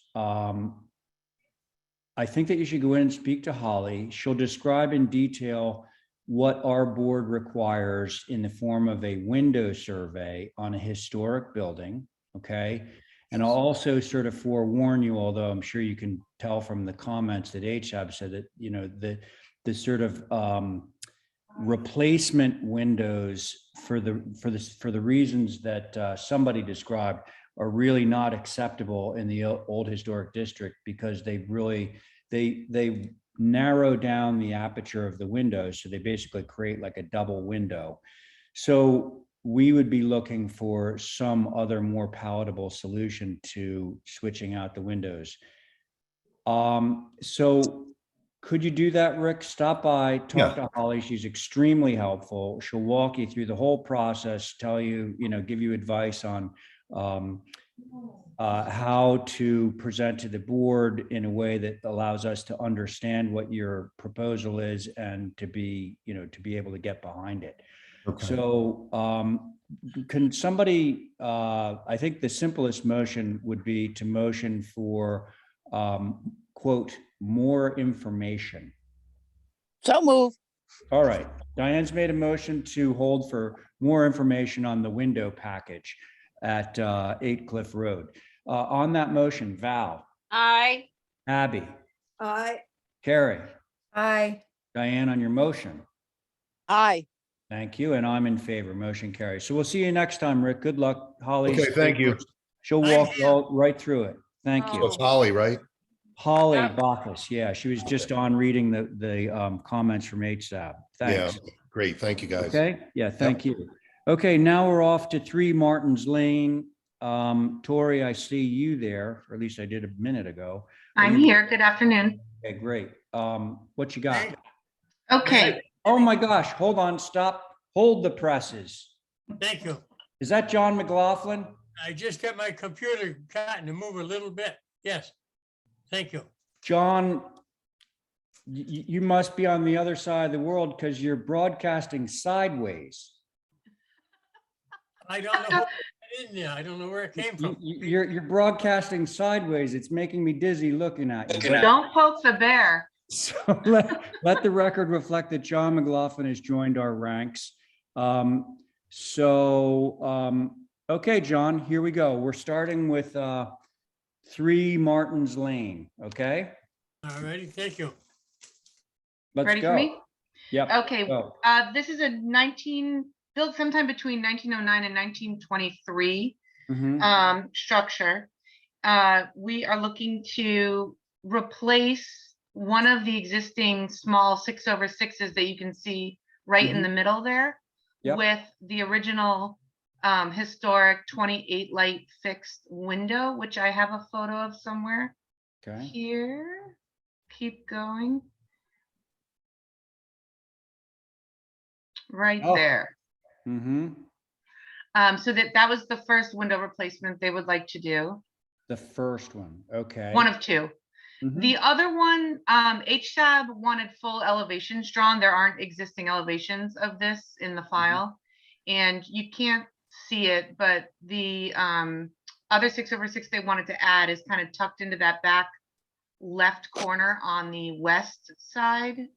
I think that you should go in and speak to Holly. She'll describe in detail what our board requires in the form of a window survey on a historic building, okay? And I'll also sort of forewarn you, although I'm sure you can tell from the comments that HSAB said that, the sort of replacement windows for the reasons that somebody described are really not acceptable in the old historic district, because they narrow down the aperture of the windows. So they basically create like a double window. So we would be looking for some other more palatable solution to switching out the windows. So Could you do that, Rick? Stop by, Yeah. talk to Holly. She's extremely helpful. She'll walk you through the whole process, tell you, give you advice on how to present to the board in a way that allows us to understand what your proposal is and to be able to get behind it. Okay. So can somebody, I think the simplest motion would be to motion for, quote, more information. So move. All right. Diane's made a motion to hold for more information on the window package at 8 Cliff Road. On that motion, Val, Aye. Abby, I, Carrie, Aye. Diane on your motion. Aye. Thank you. And I'm in favor. Motion carries. So we'll see you next time, Rick. Good luck. Holly. Okay, thank you. She'll walk you all right through it. Thank So you. it's Holly, right? Holly Yep. Bacchus. Yeah, she was just on reading the comments from HSAB. Yeah, Thanks. great. Thank you, guys. Okay. Yeah, thank you. Okay, now we're off to 3 Martin's Lane. Tori, I see you there, or at least I did a minute ago. I'm here. Good afternoon. Okay, great. What you got? Okay, Oh my gosh, hold on, stop. Hold the presses. Thank you. Is that John McLaughlin? I just got my computer starting to move a little bit. Yes. Thank you. John, you must be on the other side of the world because you're broadcasting sideways. I don't know who put it in there. I don't know where it came from. You're broadcasting sideways. It's making me dizzy looking at you. But- don't poke the bear. So let the record reflect that John McLaughlin has joined our ranks. Okay, John, here we go. We're starting with 3 Martin's Lane, okay? All righty, thank you. Let's Ready go. for me? Yep. Okay, go. this is a built sometime between 1909 and 1923 Mhm. structure. We are looking to replace one of the existing small 6/6s that you can see right in the middle there Yep. with the original historic 28 light fixed window, which I have a photo of somewhere Okay. here. Keep going. Right Oh. there. Mm-hmm. So that was the first window replacement they would like to do. The first one, okay. One of 2. Mhm. The other one, HSAB wanted full elevations drawn. There aren't existing elevations of this in the file. And you can't see it, but the other 6/6 they wanted to add is kind of tucked into that back left corner on the west side,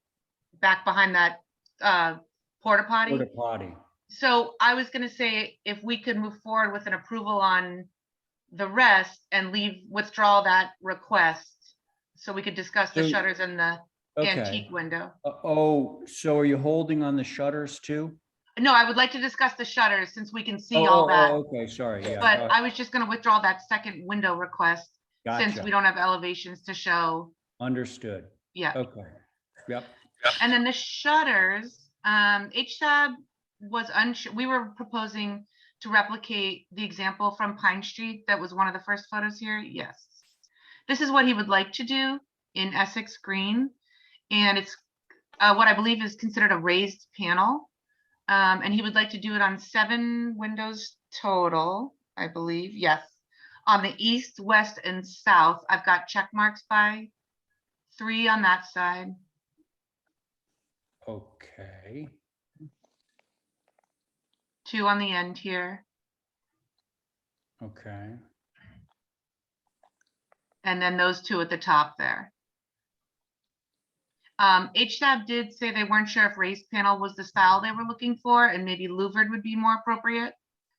back behind that porta potty. Porta potty. So I was gonna say, if we could move forward with an approval on the rest and withdraw that request, so we could discuss the So- shutters and the Okay. antique window. Oh, so are you holding on the shutters too? No, I would like to discuss the shutters since we can see all that. Okay, sorry, yeah. But I was just gonna withdraw that second window request since Gotcha. we don't have elevations to show. Understood. Yeah. Okay, yep. And then the shutters, HSAB was unsure. We were proposing to replicate the example from Pine Street that was one of the first photos here. Yes. This is what he would like to do in Essex green. And it's what I believe is considered a raised panel. And he would like to do it on 7 windows total, I believe. Yes. On the east, west, and south, I've got check marks by 3 on that side. Okay. 2 on the end here. Okay. And then those 2 at the top there. HSAB did say they weren't sure if raised panel was the style they were looking for, and maybe louvered would be more appropriate.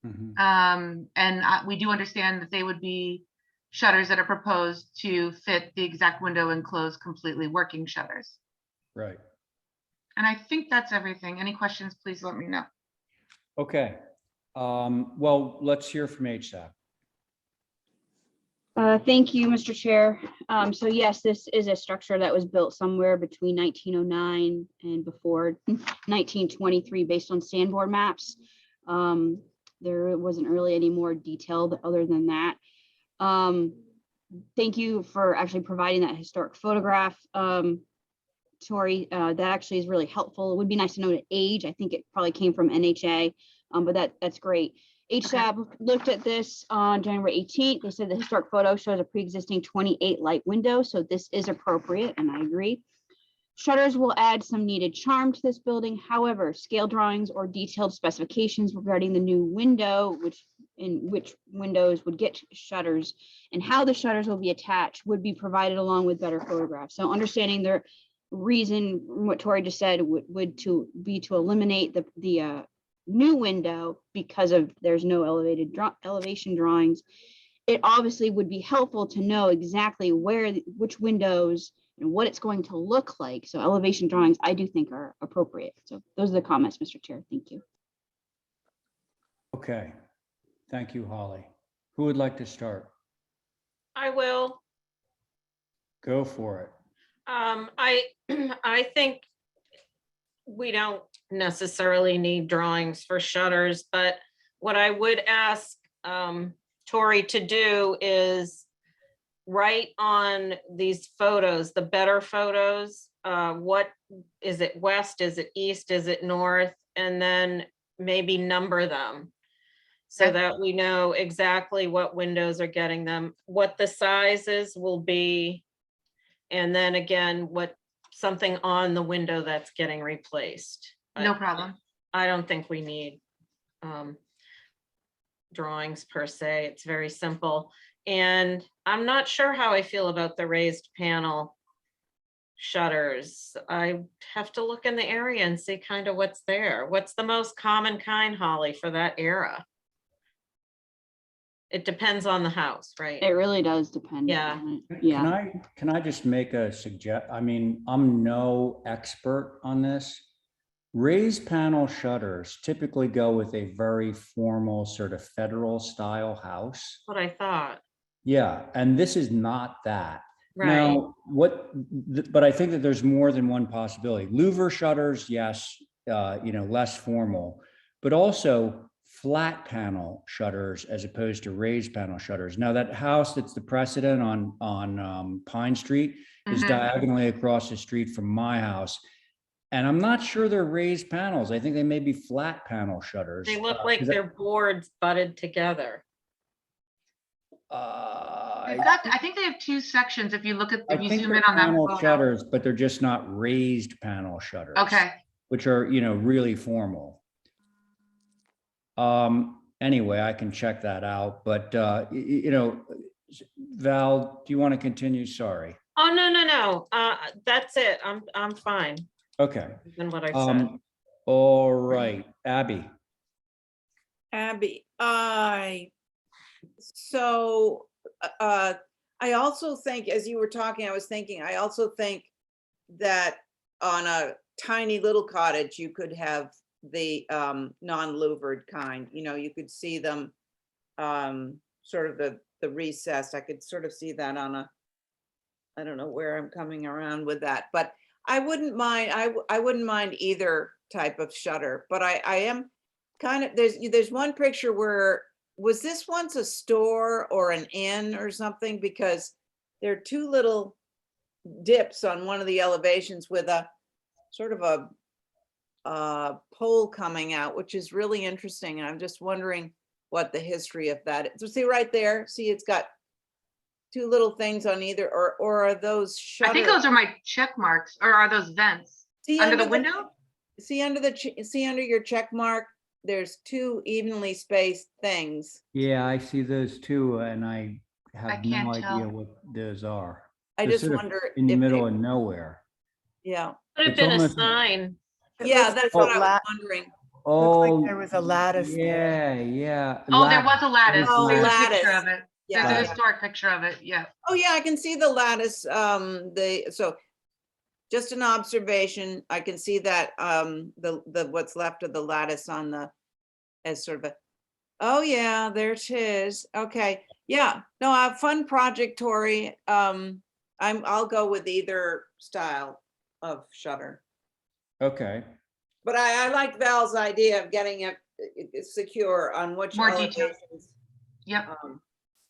Mhm. We do understand that they would be shutters that are proposed to fit the exact window and close completely, working shutters. Right. And I think that's everything. Any questions, please let me know. Okay. Well, let's hear from HSAB. Thank you, Mr. Chair. So yes, this is a structure that was built somewhere between 1909 and before 1923 based on sandboard maps. There wasn't really any more detailed other than that. Thank you for actually providing that historic photograph. Tori. That actually is really helpful. It would be nice to know the age. I think it probably came from NHA, but that's great. HSAB looked at this on January 18th. They said the historic photo shows a pre-existing 28 light window, so this is appropriate, and I agree. Shutters will add some needed charm to this building. However, scale drawings or detailed specifications regarding the new window, which windows would get shutters and how the shutters will be attached would be provided along with better photographs. So understanding the reason, what Tori just said, would to eliminate the new window because of there's no elevation drawings. It obviously would be helpful to know exactly which windows and what it's going to look like. So elevation drawings, I do think, are appropriate. So those are the comments, Mr. Chair. Thank you. Okay. Thank you, Holly. Who would like to start? I will. Go for it. I think we don't necessarily need drawings for shutters, but what I would ask Tori to do is write on these photos, the better photos, what is it, west, is it east, is it north, and then maybe number them so that we know exactly what windows are getting them, what the sizes will be, and then again, what something on the window that's getting replaced. No problem. I don't think we need drawings per se. It's very simple. And I'm not sure how I feel about the raised panel shutters. I have to look in the area and see kind of what's there. What's the most common kind, Holly, for that era? It depends on the house, right? It really does depend. Yeah. On it. Yeah. Can I just make a I mean, I'm no expert on this. Raised panel shutters typically go with a very formal sort of federal style house. What I thought. Yeah, and this is not that. Right. Now, but I think that there's more than one possibility. Louver shutters, yes, less formal, but also flat panel shutters as opposed to raised panel shutters. Now, that house that's the precedent on Pine Street is diagonally across the street from my house. And I'm not sure they're raised panels. I think they may be flat panel shutters. They look like they're boards butted together. I think they have two sections. If you look at, if you zoom in on that panel photo. shutters, but they're just not raised panel shutters. Okay. Which are, really formal. Anyway, I can check that out, but Val, do you want to continue? Sorry. Oh, no. That's it. I'm fine. Okay. Than what I said. All right, Abby. I also think, as you were talking, I also think that on a tiny little cottage, you could have the non-louvered kind, you could see them sort of the recessed. I could sort of see that on I don't know where I'm coming around with that, but I wouldn't mind, I wouldn't mind either type of shutter, but I am kind of, there's one picture where, was this once a store or an inn or something? Because there are two little dips on one of the elevations with a sort of a pole coming out, which is really interesting. And I'm just wondering what the history of that is. So see right there, see it's got two little things on either, or are those shutters? I think those are my check marks, or are those vents under the window? See under your check mark, there's two evenly spaced things. Yeah, I see those too, and I have no can't idea tell. what those are. I They're just sort of wonder in the if middle they- of nowhere. Yeah. Could have It's been a almost- sign. Yeah, that's what I was wondering. Oh, There was a lattice there. yeah. Oh, there was a lattice. Oh, There's a lattice. picture of it. There's Yeah. a historic picture of it. Yeah. Oh, yeah, I can see the lattice, so just an observation, I can see that, the what's left of the lattice on the, as sort of a, oh, yeah, there it is. Okay, yeah, no, a fun project, Tori. I'll go with either style of shutter. Okay. But I like Val's idea of getting it secure on which More detail. elevations. Yep.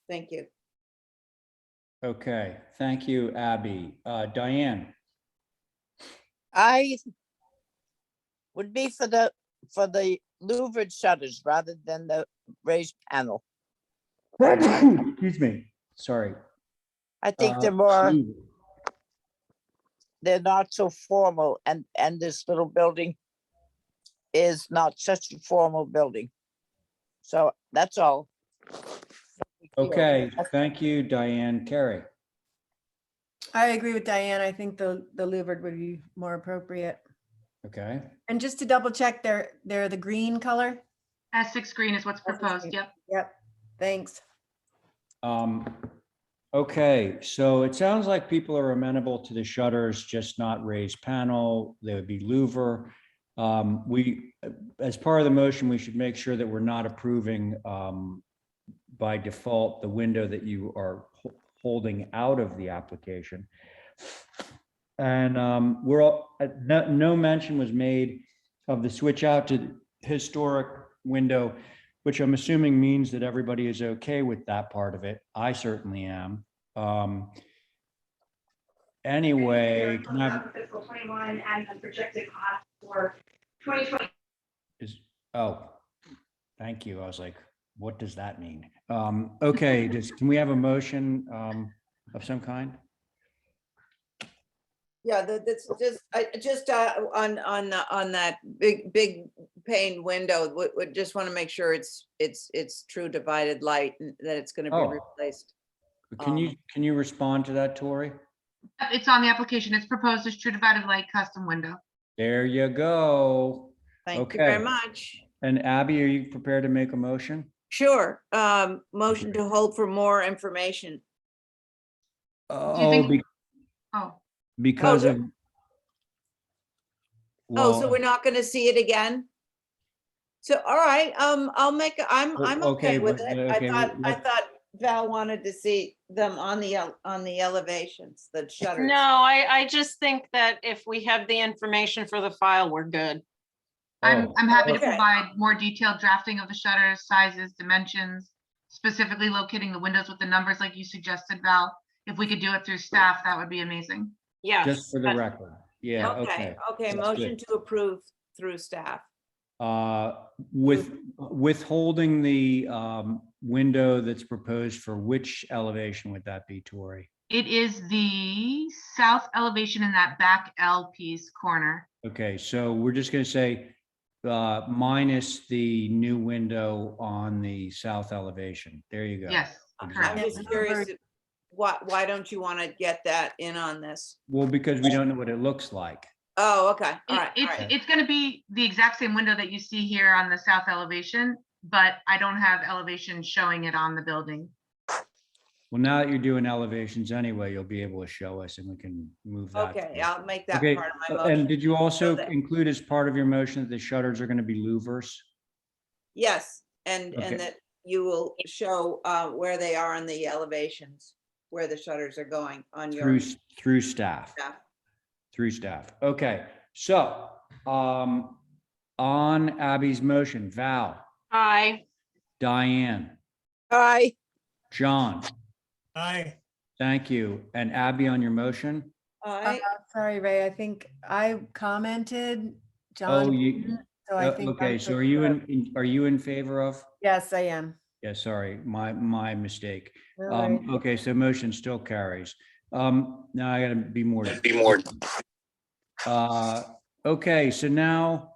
Thank you. Okay, thank you, Abby. Diane. I would be for the louvered shutters rather than the raised panel. Excuse me, sorry. I think they're not so formal, and this little building is not such a formal building. So that's all. Okay, thank you, Diane. Carrie? I agree with Diane. I think the louvered would be more appropriate. Okay, And just to double check, they're the green color? S6 green is what's proposed. Yep. Yep, thanks. okay, so it sounds like people are amenable to the shutters, just not raised panel. They would be louver. We, as part of the motion, we should make sure that we're not approving by default the window that you are holding out of the application. And we're all, no mention was made of the switch out to historic window, which I'm assuming means that everybody is okay with that part of it. I certainly am. Anyway, can I have, fiscal 21 and the projected cost for 2020. oh, thank you. I was like, what does that mean? Okay, can we have a motion of some kind? Yeah, that's just on that big pane window, would just want to make sure it's true divided light and that it's going to be Oh. replaced. Can you respond to that, Tori? It's on the application. It's proposed as true divided light custom window. There you go. Thank you very Okay. much. And Abby, are you prepared to make a motion? Sure. Motion to hold for more information. Oh, think- Oh, because Oh, of. Oh, so we're not going to see it again? So, all right, I'm okay with it. okay, I thought Val wanted to see them on the elevations, the shutters. No, I just think that if we have the information for the file, we're good. I'm happy to Okay. provide more detailed drafting of the shutters, sizes, dimensions, specifically locating the windows with the numbers like you suggested, Val. If we could do it through staff, that would be amazing. Yes. Just for the record. Yeah, Okay, okay. That's motion good. to approve through staff. Withholding the window that's proposed for which elevation would that be, Tori? It is the south elevation in that back L piece corner. Okay, so we're just gonna say minus the new window on the south elevation. There you go. Yes, I'm correct. just curious, why don't you want to get that in on this? Well, because we don't know what it looks like. Oh, okay, all right. It's going to be the exact same window that you see here on the south elevation, but I don't have elevation showing it on the building. Well, now that you're doing elevations anyway, you'll be able to show us and we can move that. Okay, I'll make that Okay, part of my motion. and did you also that- include as part of your motion that the shutters are going to be louvers? Yes, and Okay. that you will show where they are on the elevations, where the shutters are going on your Through staff. staff. Through staff. Okay, so on Abby's motion, Val, Aye. Diane, Aye. John, Aye. thank you. And Abby on your motion? Sorry, Ray, I think I commented, Oh, John. you, didn't, so I think okay, I'm so good are you to go. are you in favor of? Yes, I am. Yeah, sorry, my mistake. No worries. Okay, so motion still carries. Now I gotta be more. Okay, so now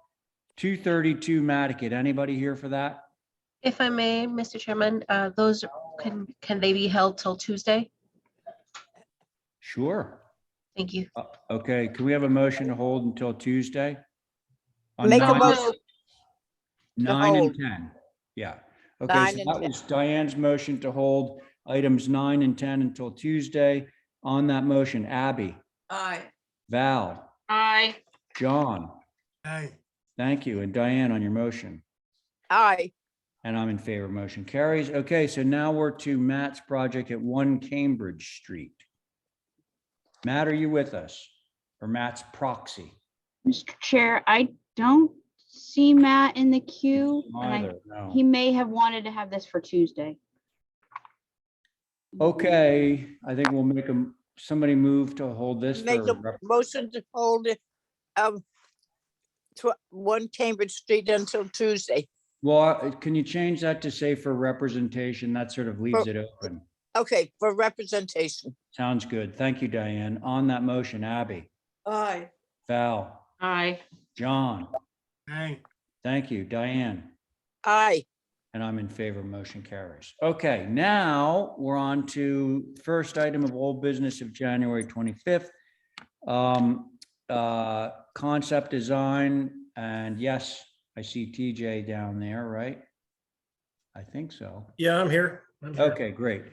232 Mattakit, anybody here for that? If I may, Mr. Chairman, those can they be held till Tuesday? Sure. Thank you. Okay, can we have a motion to hold until Tuesday? On Make a 9 motion. 9 and hold. 10, yeah. Okay, 9 so and that 10. was Diane's motion to hold items 9 and 10 until Tuesday. On that motion, Abby, Aye. Val, Aye. John, Aye. thank you, and Diane on your motion. Aye. And I'm in favor, motion carries. Okay, so now we're to Matt's project at 1 Cambridge Street. Matt, are you with us? Or Matt's proxy? Mr. Chair, I don't see Matt in the queue. And Neither, no. he may have wanted to have this for Tuesday. Okay, I think we'll make somebody move to hold this Make for, a motion to hold it 1 Cambridge Street until Tuesday. Well, can you change that to say for representation? That sort of leaves it open. Okay, for representation. Sounds good. Thank you, Diane. On that motion, Abby, Aye. Val, Aye. John, Aye. thank you, Diane. Aye. And I'm in favor, motion carries. Okay, now we're on to first item of old business of January 25th. Concept design, and yes, I see TJ down there, right? I think so. Yeah, I'm here. Okay, great.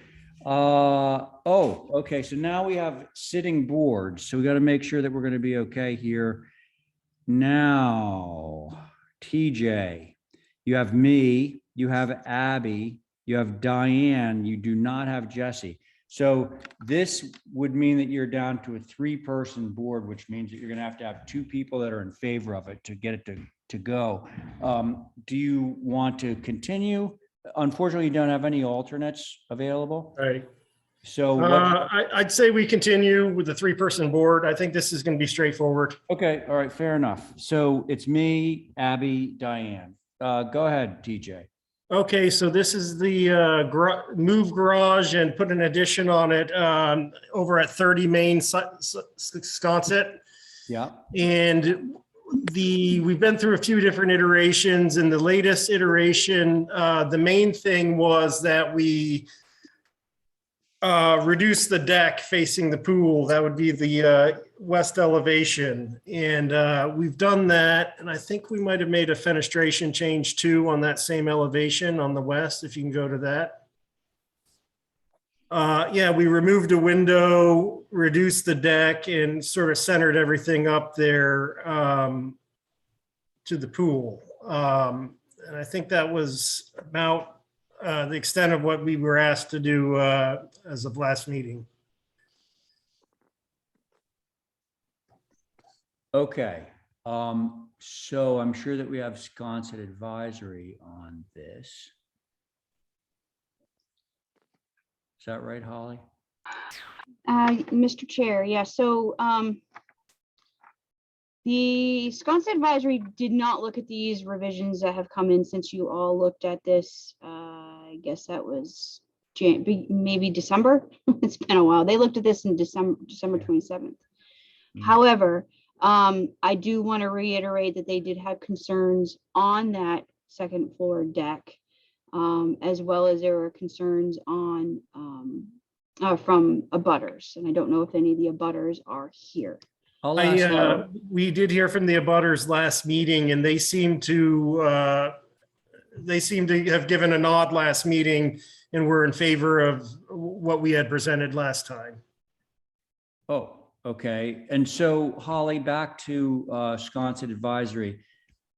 Okay, so now we have sitting boards, so we got to make sure that we're going to be okay here. Now, TJ, you have me, you have Abby, you have Diane, you do not have Jesse. So this would mean that you're down to a 3-person board, which means that you're going to have 2 people that are in favor of it to get it to go. Do you want to continue? Unfortunately, you don't have any alternates available. Right. So I'd say we continue with the 3-person board. I think this is going to be straightforward. Okay, all right, fair enough. So it's me, Abby, Diane. Go ahead, TJ. Okay, so this is the move garage and put an addition on it over at 30 Main Sconset. Yeah. And we've been through a few different iterations. In the latest iteration, the main thing was that we reduce the deck facing the pool. That would be the west elevation. And we've done that. And I think we might have made a fenestration change too on that same elevation on the west, if you can go to that. Yeah, we removed a window, reduced the deck, and sort of centered everything up there to the pool. And I think that was about the extent of what we were asked to do as of last meeting. Okay. So I'm sure that we have Sconset advisory on this. Is that right, Holly? Mr. Chair, yeah, so the Sconset advisory did not look at these revisions that have come in since you all looked at this. I guess that was maybe December. It's been a while. They looked at this in December 27th. However, I do want to reiterate that they did have concerns on that second floor deck, as well as there were concerns on from abutters. And I don't know if any of the abutters are here. We did hear from the abutters last meeting, and they seem to have given a nod last meeting and were in favor of what we had presented last time. Oh, okay. And so Holly, back to Sconset advisory.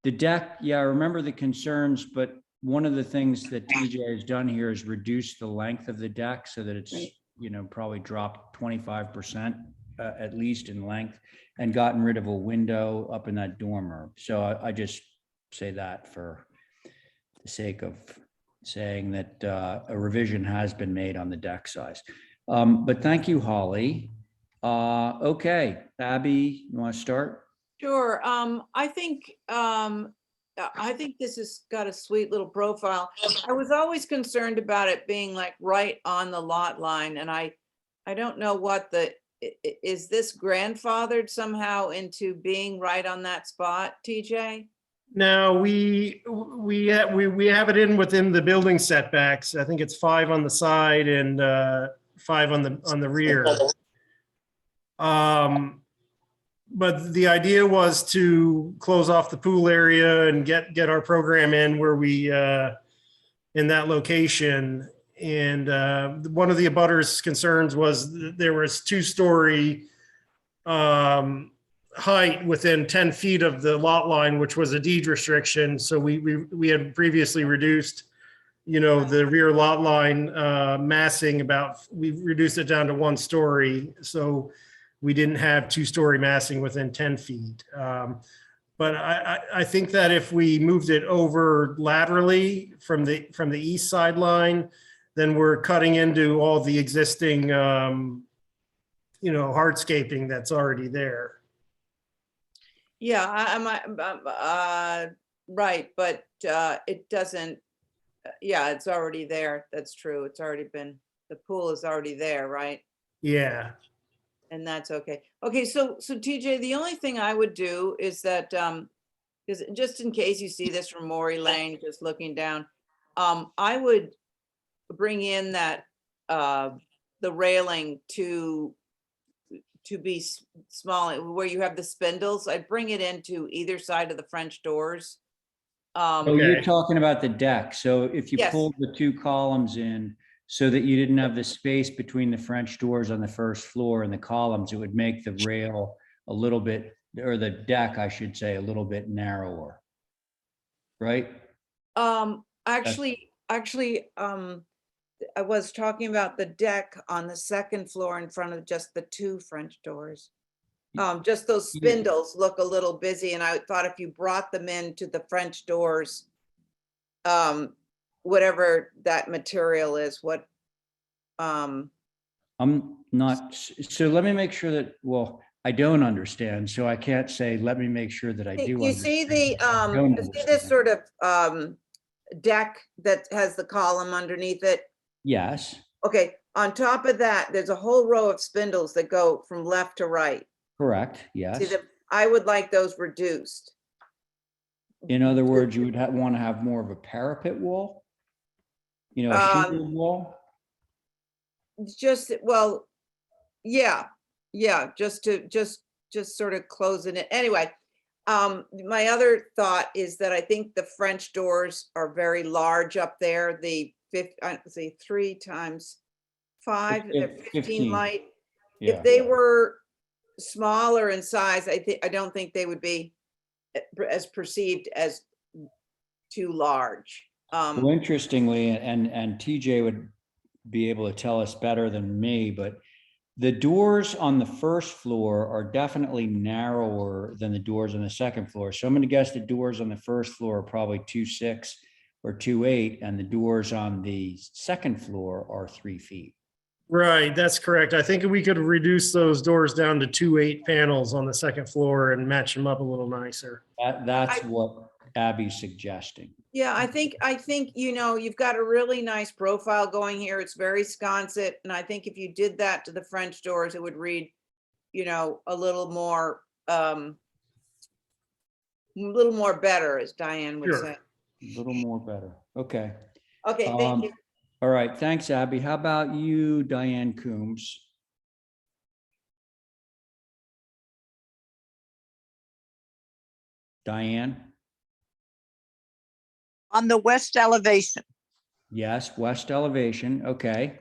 The deck, yeah, I remember the concerns, but one of the things that TJ has done here is reduce the length of the deck so that it's, you know, probably dropped 25% at least in length, and gotten rid of a window up in that dormer. So I just say that for the sake of saying that a revision has been made on the deck size. But thank you, Holly. Okay, Abby, you want to start? Sure. I think this has got a sweet little profile. I was always concerned about it being like right on the lot line, and I don't know what is this grandfathered somehow into being right on that spot, TJ? No, we have it in within the building setbacks. I think it's 5 on the side and 5 on the rear. But the idea was to close off the pool area and get our program in where we in that location. And one of the abutters' concerns was there was 2-story height within 10 feet of the lot line, which was a deed restriction. So we had previously reduced, you know, the rear lot line massing we reduced it down to 1 story. So we didn't have 2-story massing within 10 feet. But I think that if we moved it over laterally from the east side line, then we're cutting into all the existing, you know, hardscaping that's already there. Yeah, right, but it doesn't, yeah, it's already there. That's true. It's already been, the pool is already there, right? Yeah. And that's okay. Okay, so TJ, the only thing I would do is that, because just in case you see this from Maury Lane, just looking down, I would bring in that, the railing to be small, where you have the spindles. I'd bring it into either side of the French doors. Oh, you're talking about the deck. So if you Yes. pulled the two columns in so that you didn't have the space between the French doors on the first floor and the columns, it would make the rail a little bit, or the deck, I should say, a little bit narrower. Right? Actually, I was talking about the deck on the second floor in front of just the two French doors. Just those spindles look a little busy, and I thought if you brought them into the French doors, whatever that material is, what, I'm not, so let me make sure that, well, I don't understand, so I can't say, let me make sure that I do you see understand. the, I don't you see this understand. sort of, deck that has the column underneath it? Yes, Okay, on top of that, there's a whole row of spindles that go from left to right. correct, See, yes. I would like those reduced. In other words, you would want to have more of a parapet wall? You know, a shingle wall? Just, well, yeah, just sort of closing it. Anyway, my other thought is that I think the French doors are very large up there. The 3 times 5, they're 15 light. Yeah. If they were smaller in size, I don't think they would be as perceived as too large. Well, interestingly, and TJ would be able to tell us better than me, but the doors on the first floor are definitely narrower than the doors on the second floor. So I'm going to guess the doors on the first floor are probably 2.6 or 2.8, and the doors on the second floor are 3 feet. Right, that's correct. I think we could reduce those doors down to 2.8 panels on the second floor and match them up a little nicer. That's what Abby's suggesting. Yeah, I think, you know, you've got a really nice profile going here. It's very sconset. And I think if you did that to the French doors, it would read, you know, a little more better, as Diane would say. A little more better. Okay. Okay, thank you. All right, thanks, Abby. How about you, Diane Coombs? Diane? On the west elevation, Yes, west elevation. Okay.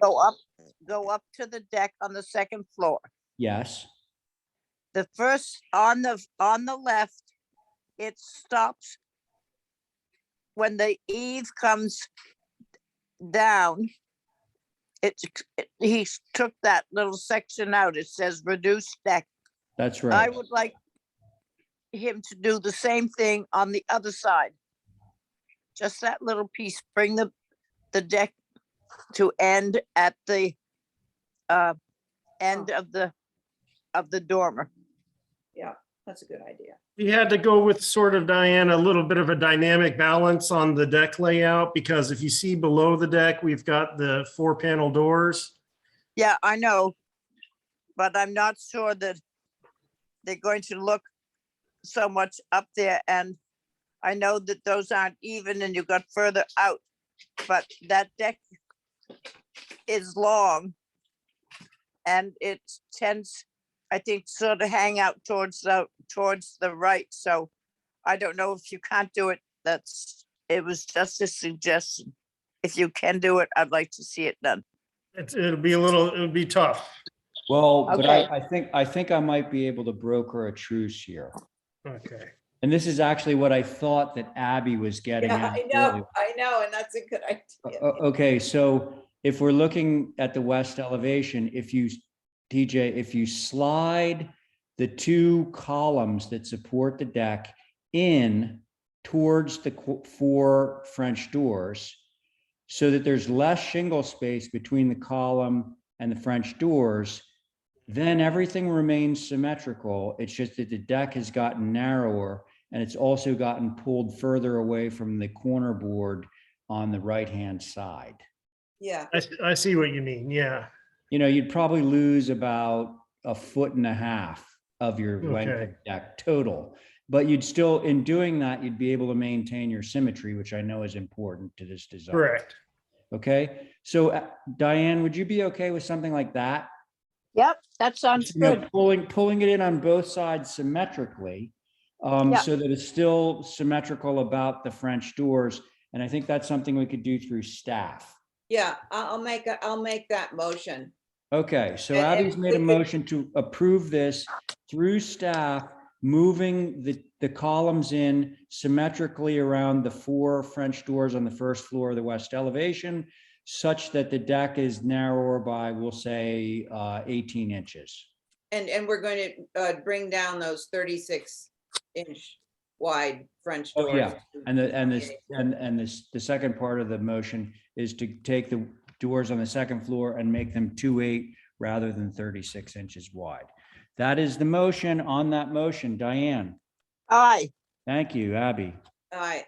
go up to the deck on the second floor. Yes. The first on the left, it stops when the eave comes down. He took that little section out. It says reduced deck. That's right. I would like him to do the same thing on the other side. Just that little piece, bring the deck to end at the end of the dormer. Yeah, that's a good idea. We had to go with sort of, Diane, a little bit of a dynamic balance on the deck layout, because if you see below the deck, we've got the 4-panel doors. Yeah, I know, but I'm not sure that they're going to look so much up there, and I know that those aren't even and you got further out, but that deck is long and it tends, I think, sort of hang out towards the right. So I don't know if you can't do it. It was just a suggestion. If you can do it, I'd like to see it done. It'll be tough. Well, but Okay. I think I might be able to broker a truce here. Okay. And this is actually what I thought that Abby was getting Yeah, at. I know, and that's a good idea. Okay, so if we're looking at the west elevation, if you slide the 2 columns that support the deck in towards the 4 French doors, so that there's less shingle space between the column and the French doors, then everything remains symmetrical. It's just that the deck has gotten narrower and it's also gotten pulled further away from the corner board on the right-hand side. Yeah, I see what you mean. Yeah. You know, you'd probably lose about 1.5 feet of your length of Okay. deck total. But you'd still, in doing that, you'd be able to maintain your symmetry, which I know is important to this design. Correct. Okay, so Diane, would you be okay with something like that? Yep, that sounds You know, good. pulling it in on both sides symmetrically, Yeah. so that it's still symmetrical about the French doors. And I think that's something we could do through staff. yeah, I'll make that motion. Okay, so And Abby's made a we could- motion to approve this through staff, moving the columns in symmetrically around the 4 French doors on the first floor of the west elevation, such that the deck is narrower by, we'll say, 18 inches. And we're going to bring down those 36-inch wide French doors. Oh, yeah, and the second part of the motion is to take the doors on the second floor and make them 2.8 rather than 36 inches wide. That is the motion. On that motion, Diane. Aye. Thank you, Abby. All right,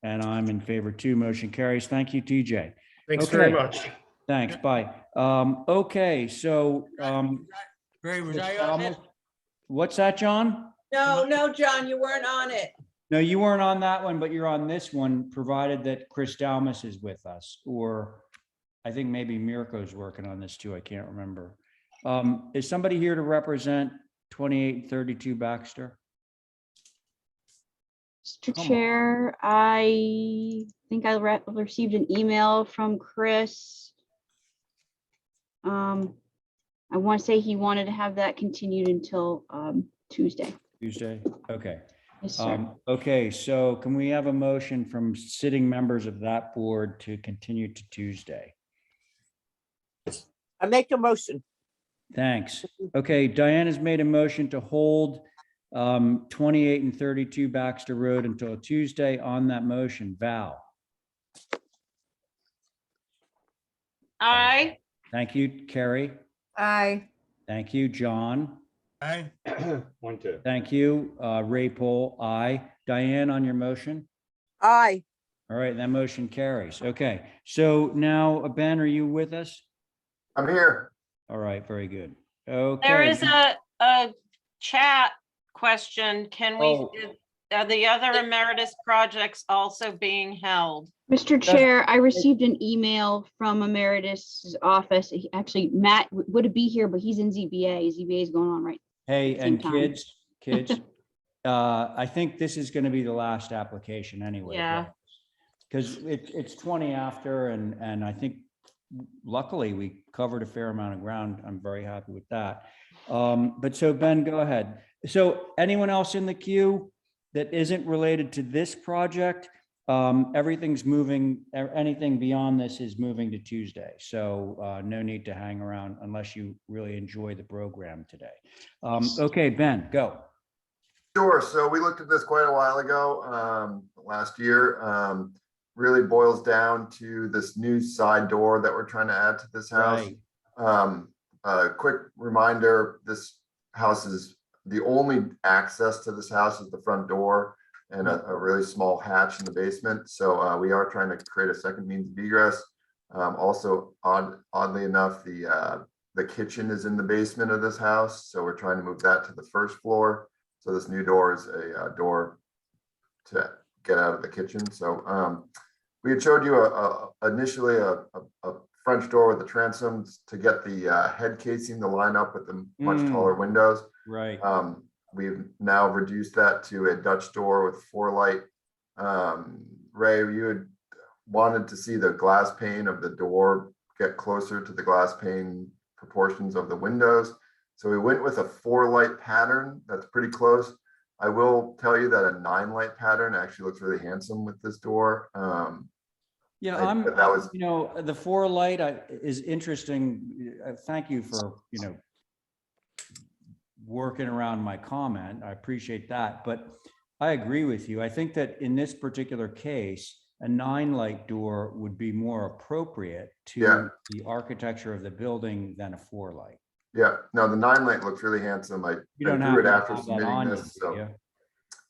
And I'm in favor too. Motion carries. Thank you, TJ. Thanks very Okay. much. Thanks. Bye. Okay, so Ray, was I on it? what's that, John? no, John, you weren't on it. No, you weren't on that one, but you're on this one, provided that Chris Dalmas is with us, or I think maybe Mirko's working on this too. I can't remember. Is somebody here to represent 2832 Baxter? Mr. Come on. Chair, I think I received an email from Chris. I want to say he wanted to have that continued until Tuesday. Tuesday? Okay. Yes, sir. Okay, so can we have a motion from sitting members of that board to continue to Tuesday? I make a motion. Thanks. Okay, Diane has made a motion to hold 28 and 32 Baxter Road until Tuesday. On that motion, Val. Aye. Thank you, Carrie. Aye. Thank you, John. Aye. Thank you, Ray Paul. Aye. Diane, on your motion? Aye. All right, that motion carries. Okay, so now, Ben, are you with us? I'm here. All right, very good. Okay. There is a chat question. Can we, Oh. are the other emeritus projects also being held? Mr. Chair, I received an email from Emeritus' office. Actually, Matt would be here, but he's in ZBA. ZBA is going on right. Hey, Same and time. kids, I think this is going to be the last application anyway. Yeah. Because it's 20 after, and I think luckily we covered a fair amount of ground. I'm very happy with that. But so Ben, go ahead. So anyone else in the queue that isn't related to this project? Everything's moving, anything beyond this is moving to Tuesday. So no need to hang around unless you really enjoy the program today. Okay, Ben, go. Sure. So we looked at this quite a while ago, last year. Really boils down to this new side door that we're trying to add to this house. Right. Quick reminder, this house is the only access to this house is the front door and a really small hatch in the basement. So we are trying to create a second means of egress. Also, oddly enough, the kitchen is in the basement of this house. So we're trying to move that to the first floor. So this new door is a door to get out of the kitchen. So we had showed you initially a French door with the transoms to get the head casing to line up with the much taller windows. Right. We've now reduced that to a Dutch door with 4 light. Ray, you had wanted to see the glass pane of the door get closer to the glass pane proportions of the windows. So we went with a 4 light pattern. That's pretty close. I will tell you that a 9 light pattern actually looks really handsome with this door. Yeah, that was, you know, the 4 light is interesting. Thank you for, you know, working around my comment. I appreciate that, but I agree with you. I think that in this particular case, a 9 light door would be more appropriate to the architecture of the building than a 4 light. Yeah, no, the 9 light looks really handsome. I You don't drew have it to after have that submitting on you, this, do so. you?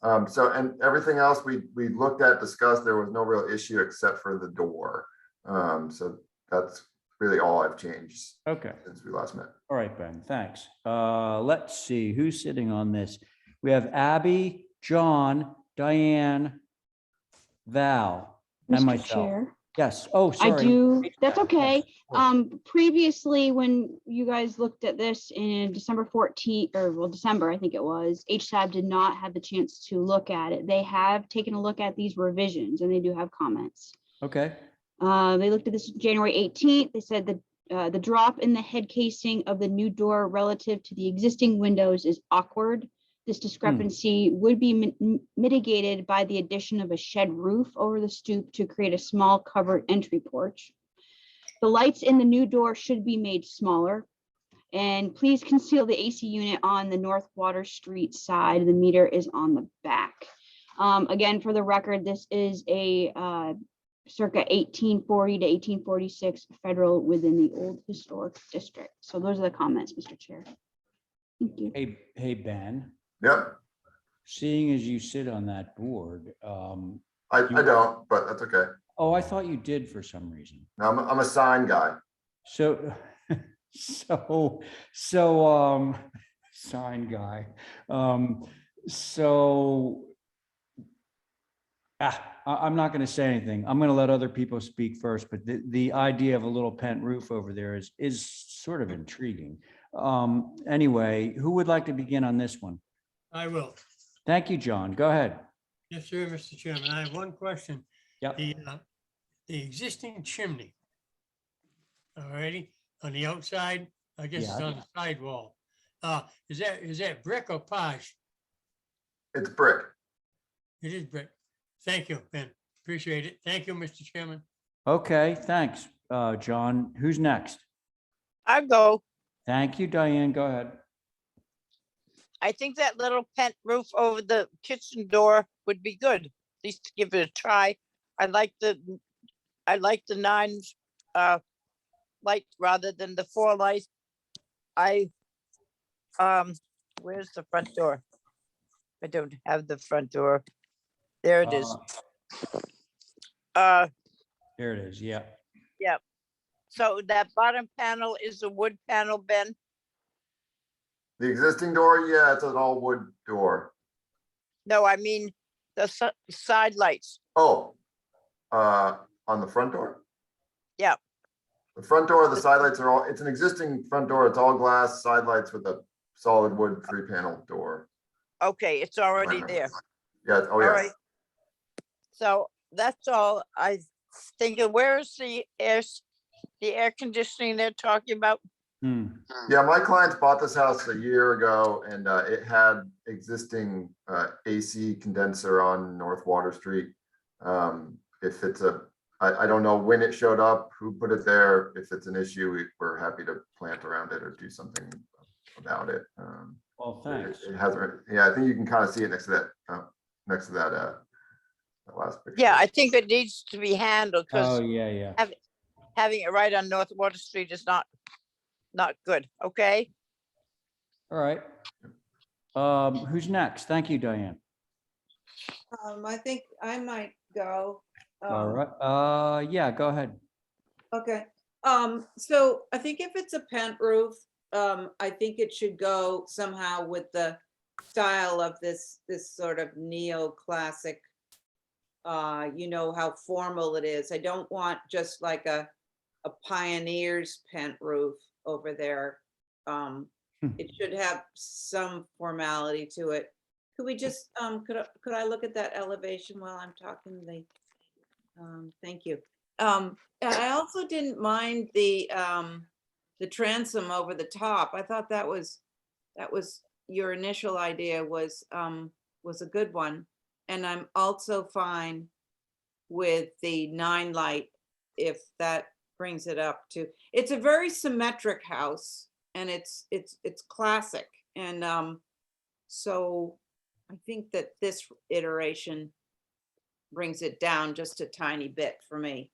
And everything else we looked at, discussed, there was no real issue except for the door. So that's really all I've changed Okay. since we last met. All right, Ben, thanks. Let's see, who's sitting on this? We have Abby, John, Diane, Val, and Mr. myself. Chair. Yes. Oh, I sorry. do, that's okay. Yes. Previously, when you guys looked at this in December 14th, or well, December, I think it was, HSAB did not have the chance to look at it. They have taken a look at these revisions and they do have comments. Okay. They looked at this January 18th. They said that the drop in the head casing of the new door relative to the existing windows is awkward. This discrepancy would be mitigated by the addition of a shed roof over the stoop to create a small covered entry porch. The lights in the new door should be made smaller. And please conceal the AC unit on the North Water Street side. The meter is on the back. Again, for the record, this is a circa 1840 to 1846 federal within the old historic district. So those are the comments, Mr. Chair. Thank you. Hey, Ben. Yep. Seeing as you sit on that board, I don't, but that's okay. oh, I thought you did for some reason. No, I'm a sign guy. So, sign guy. I'm not going to say anything. I'm going to let other people speak first, but the idea of a little pent roof over there is sort of intriguing. Anyway, who would like to begin on this one? I will. Thank you, John. Go ahead. Yes, sir, Mr. Chairman. I have one question. Yep. The existing chimney. All righty, on the outside, I guess it's Yeah. on the sidewall. Is that brick or posh? It's brick. It is brick. Thank you, Ben. Appreciate it. Thank you, Mr. Chairman. Okay, thanks, John. Who's next? I go. Thank you, Diane. Go ahead. I think that little pent roof over the kitchen door would be good. At least to give it a try. I like the 9 light rather than the 4 light. Where's the front door? I don't have the front door. There it is. There it is. Yeah. Yeah. So that bottom panel is a wood panel, Ben? The existing door, yeah, it's an all wood door. No, I mean the side lights. Oh, on the front door? Yeah. The front door, the side lights are all, it's an existing front door. It's all glass side lights with a solid wood 3-panel door. Okay, it's already there. Yeah, oh All yeah. right. So that's all I think. Where is the air conditioning they're talking about? Yeah, my clients bought this house a year ago and it had existing AC condenser on North Water Street. If it's I don't know when it showed up, who put it there. If it's an issue, we're happy to plant around it or do something about it. Well, thanks. It hasn't, yeah, I think you can kind of see it next to that that last picture. Yeah, I think it needs to be handled because Oh, yeah. having it right on North Water Street is not good. Okay. All right. Who's next? Thank you, Diane. I think I might go. All right. Yeah, go ahead. Okay. So I think if it's a pent roof, I think it should go somehow with the style of this sort of neoclassic, you know, how formal it is. I don't want just like a pioneer's pent roof over there. It should have some formality to it. Could we just, could I look at that elevation while I'm talking? Thank you. And I also didn't mind the transom over the top. I thought that was your initial idea was a good one. And I'm also fine with the 9 light if that brings it up to. It's a very symmetric house and it's classic. And so I think that this iteration brings it down just a tiny bit for me.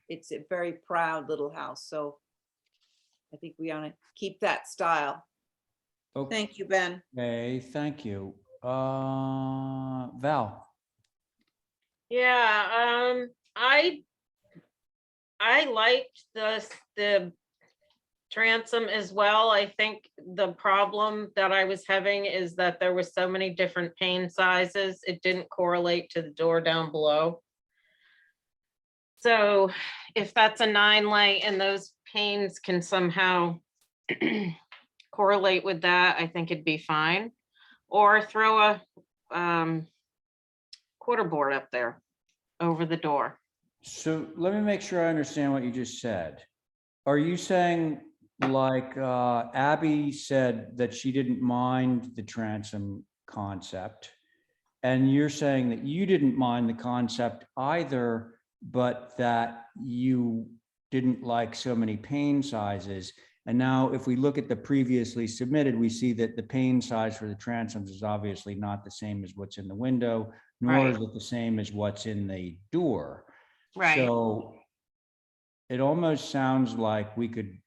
It's a very proud little house. So I think we want to keep that style. Okay, Thank you, Ben. thank you. Val, Yeah, I liked the transom as well. I think the problem that I was having is that there were so many different pane sizes. It didn't correlate to the door down below. So if that's a 9 light and those panes can somehow correlate with that, I think it'd be fine. Or throw a quarter board up there over the door. so let me make sure I understand what you just said. Are you saying, like, Abby said that she didn't mind the transom concept, and you're saying that you didn't mind the concept either, but that you didn't like so many pane sizes? And now if we look at the previously submitted, we see that the pane size for the transoms is obviously not the same as what's in the window, nor is it the same as what's in the door. Right. So it almost sounds like we could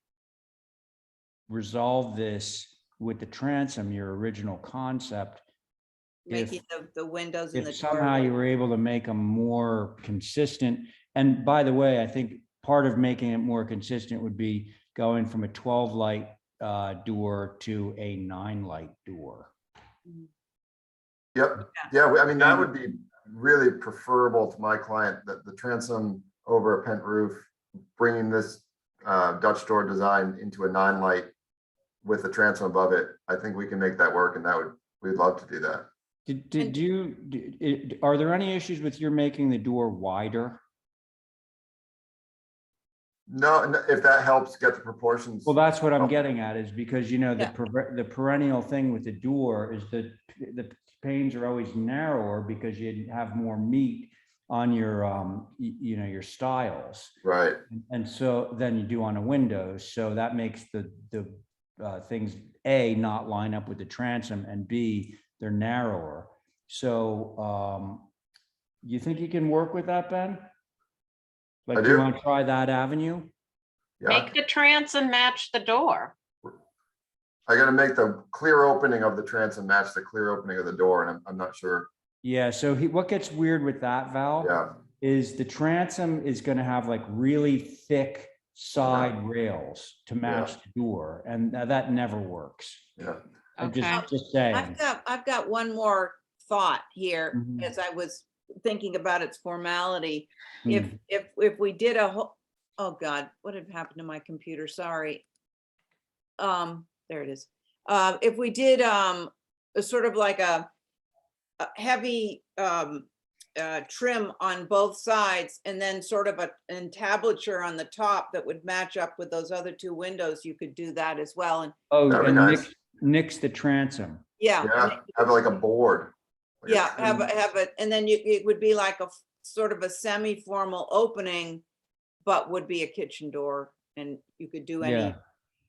resolve this with the transom, your original concept. Making the windows and the If somehow you door. were able to make them more consistent. And by the way, I think part of making it more consistent would be going from a 12 light door to a 9 light door. Yep. Yeah, I mean, that would be really preferable to my client, that the transom over a pent roof, bringing this Dutch door design into a 9 light with the transom above it. I think we can make that work, and we'd love to do that. Are there any issues with your making the door wider? No, if that helps get the proportions. Well, that's what I'm getting at, is because, you know, the perennial thing with the door is that the panes are always narrower because you have more meat on your, you know, your stiles. Right. And so then you do on a window. So that makes the things, A, not line up with the transom, and B, they're narrower. So you think you can work with that, Ben? Like, do you want to try that avenue? Make the transom match the door. I got to make the clear opening of the transom match the clear opening of the door, and I'm not sure. Yeah, so what gets weird with that, Val, is the transom is going to have like really thick side rails to match the door, and that never works. Yeah. I'm just saying. I've got one more thought here as I was thinking about its formality. If we did a whole, oh God, what had happened to my computer? Sorry. There it is. If we did a sort of like a heavy trim on both sides, and then sort of an entablature on the top that would match up with those other 2 windows, you could do that as well. And and nix the transom. Yeah. Have like a board. Yeah, have it, and then it would be like a sort of a semi-formal opening, but would be a kitchen door, and you could do any.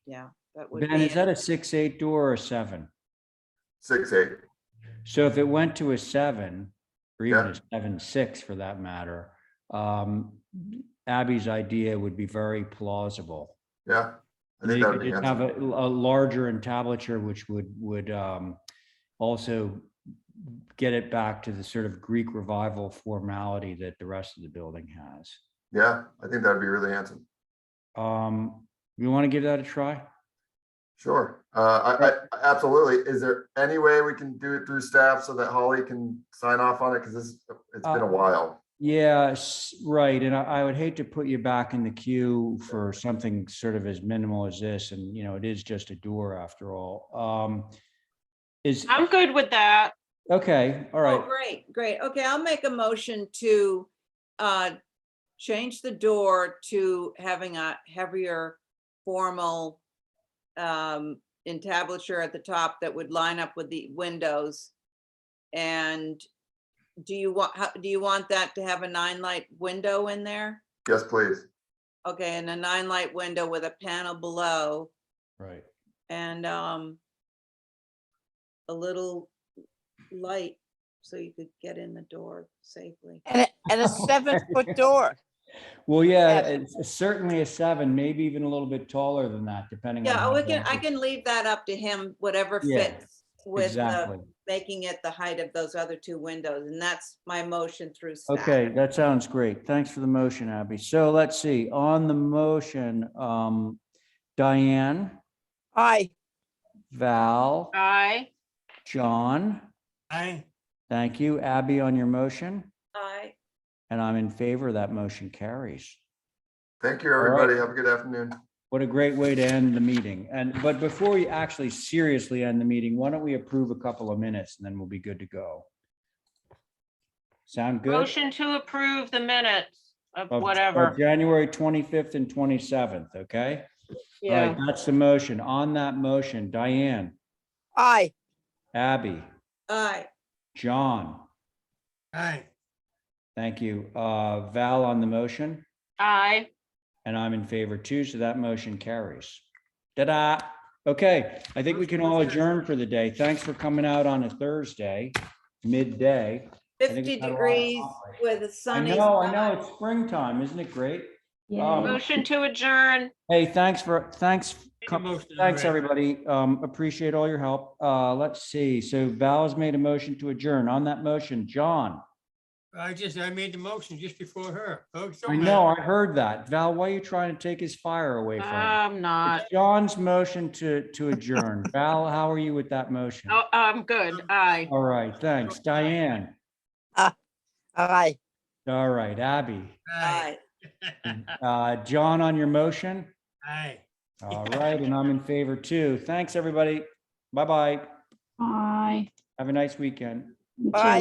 Yeah, that would Ben, be. is that a 6/8 door or a 7? 6/8. So if it went to a 7, or even a 7/6 for that matter, Abby's idea would be very plausible. Yeah, I And think you that could would be just have a larger entablature, which would also get it back to the sort of Greek revival formality that the rest of the building has. Yeah, I think that'd be really handsome. You want to give that a try? Sure. I absolutely. Is there any way we can do it through staff so that Holly can sign off on it? Because it's been a while. Yes, right. And I would hate to put you back in the queue for something sort of as minimal as this. And, you know, it is just a door after all. I'm good with that. Okay, all right. Oh, great. Okay, I'll make a motion to change the door to having a heavier formal entablature at the top that would line up with the windows. And do you want that to have a 9 light window in there? Yes, please. Okay, and a 9 light window with a panel below. Right. And a little light so you could get in the door safely. And a 7-foot door. Well, yeah, it's certainly a 7, maybe even a little bit taller than that, depending on. Yeah, how I big it- can leave that up to him, whatever Yeah, fits with exactly. making it the height of those other 2 windows. And that's my motion through staff. Okay, that sounds great. Thanks for the motion, Abby. So let's see, on the motion, Diane, Aye. Val, Aye. John, Aye. thank you. Abby, on your motion, Aye. and I'm in favor. That motion carries. Thank you, right. everybody. Have a good afternoon. What a great way to end the meeting. But before we actually seriously end the meeting, why don't we approve a couple of minutes and then we'll be good to go. Sound good? Motion to approve the minutes of Of whatever. January 25th and 27th, okay? All Yeah. right, that's the motion. On that motion, Diane, Aye. Abby, Aye. John, Aye. thank you. Val on the motion, Aye. and I'm in favor too, so that motion carries. Ta-da. Okay, I think we can all adjourn for the day. Thanks for coming out on a Thursday, midday. I think 50 we've had a lot degrees accomplished. with a I sunny. know, sky. it's springtime, isn't it great? Yeah. Motion to adjourn. Hey, thanks, thanks, motion already. everybody. Appreciate all your help. Let's see. So Val has made a motion to adjourn. On that motion, John. I made the motion just before her. Folks, I don't know, matter. I heard that. Val, why are you trying to take his fire away from him? I'm not. It's John's motion to adjourn. Val, how are you with that motion? Oh, I'm good. Aye. All right, thanks. Diane. Aye. All right, Abby. Aye. John on your motion? Aye. All right, and I'm in favor too. Thanks, everybody. Bye-bye. Bye. Have a nice weekend. You too. Bye.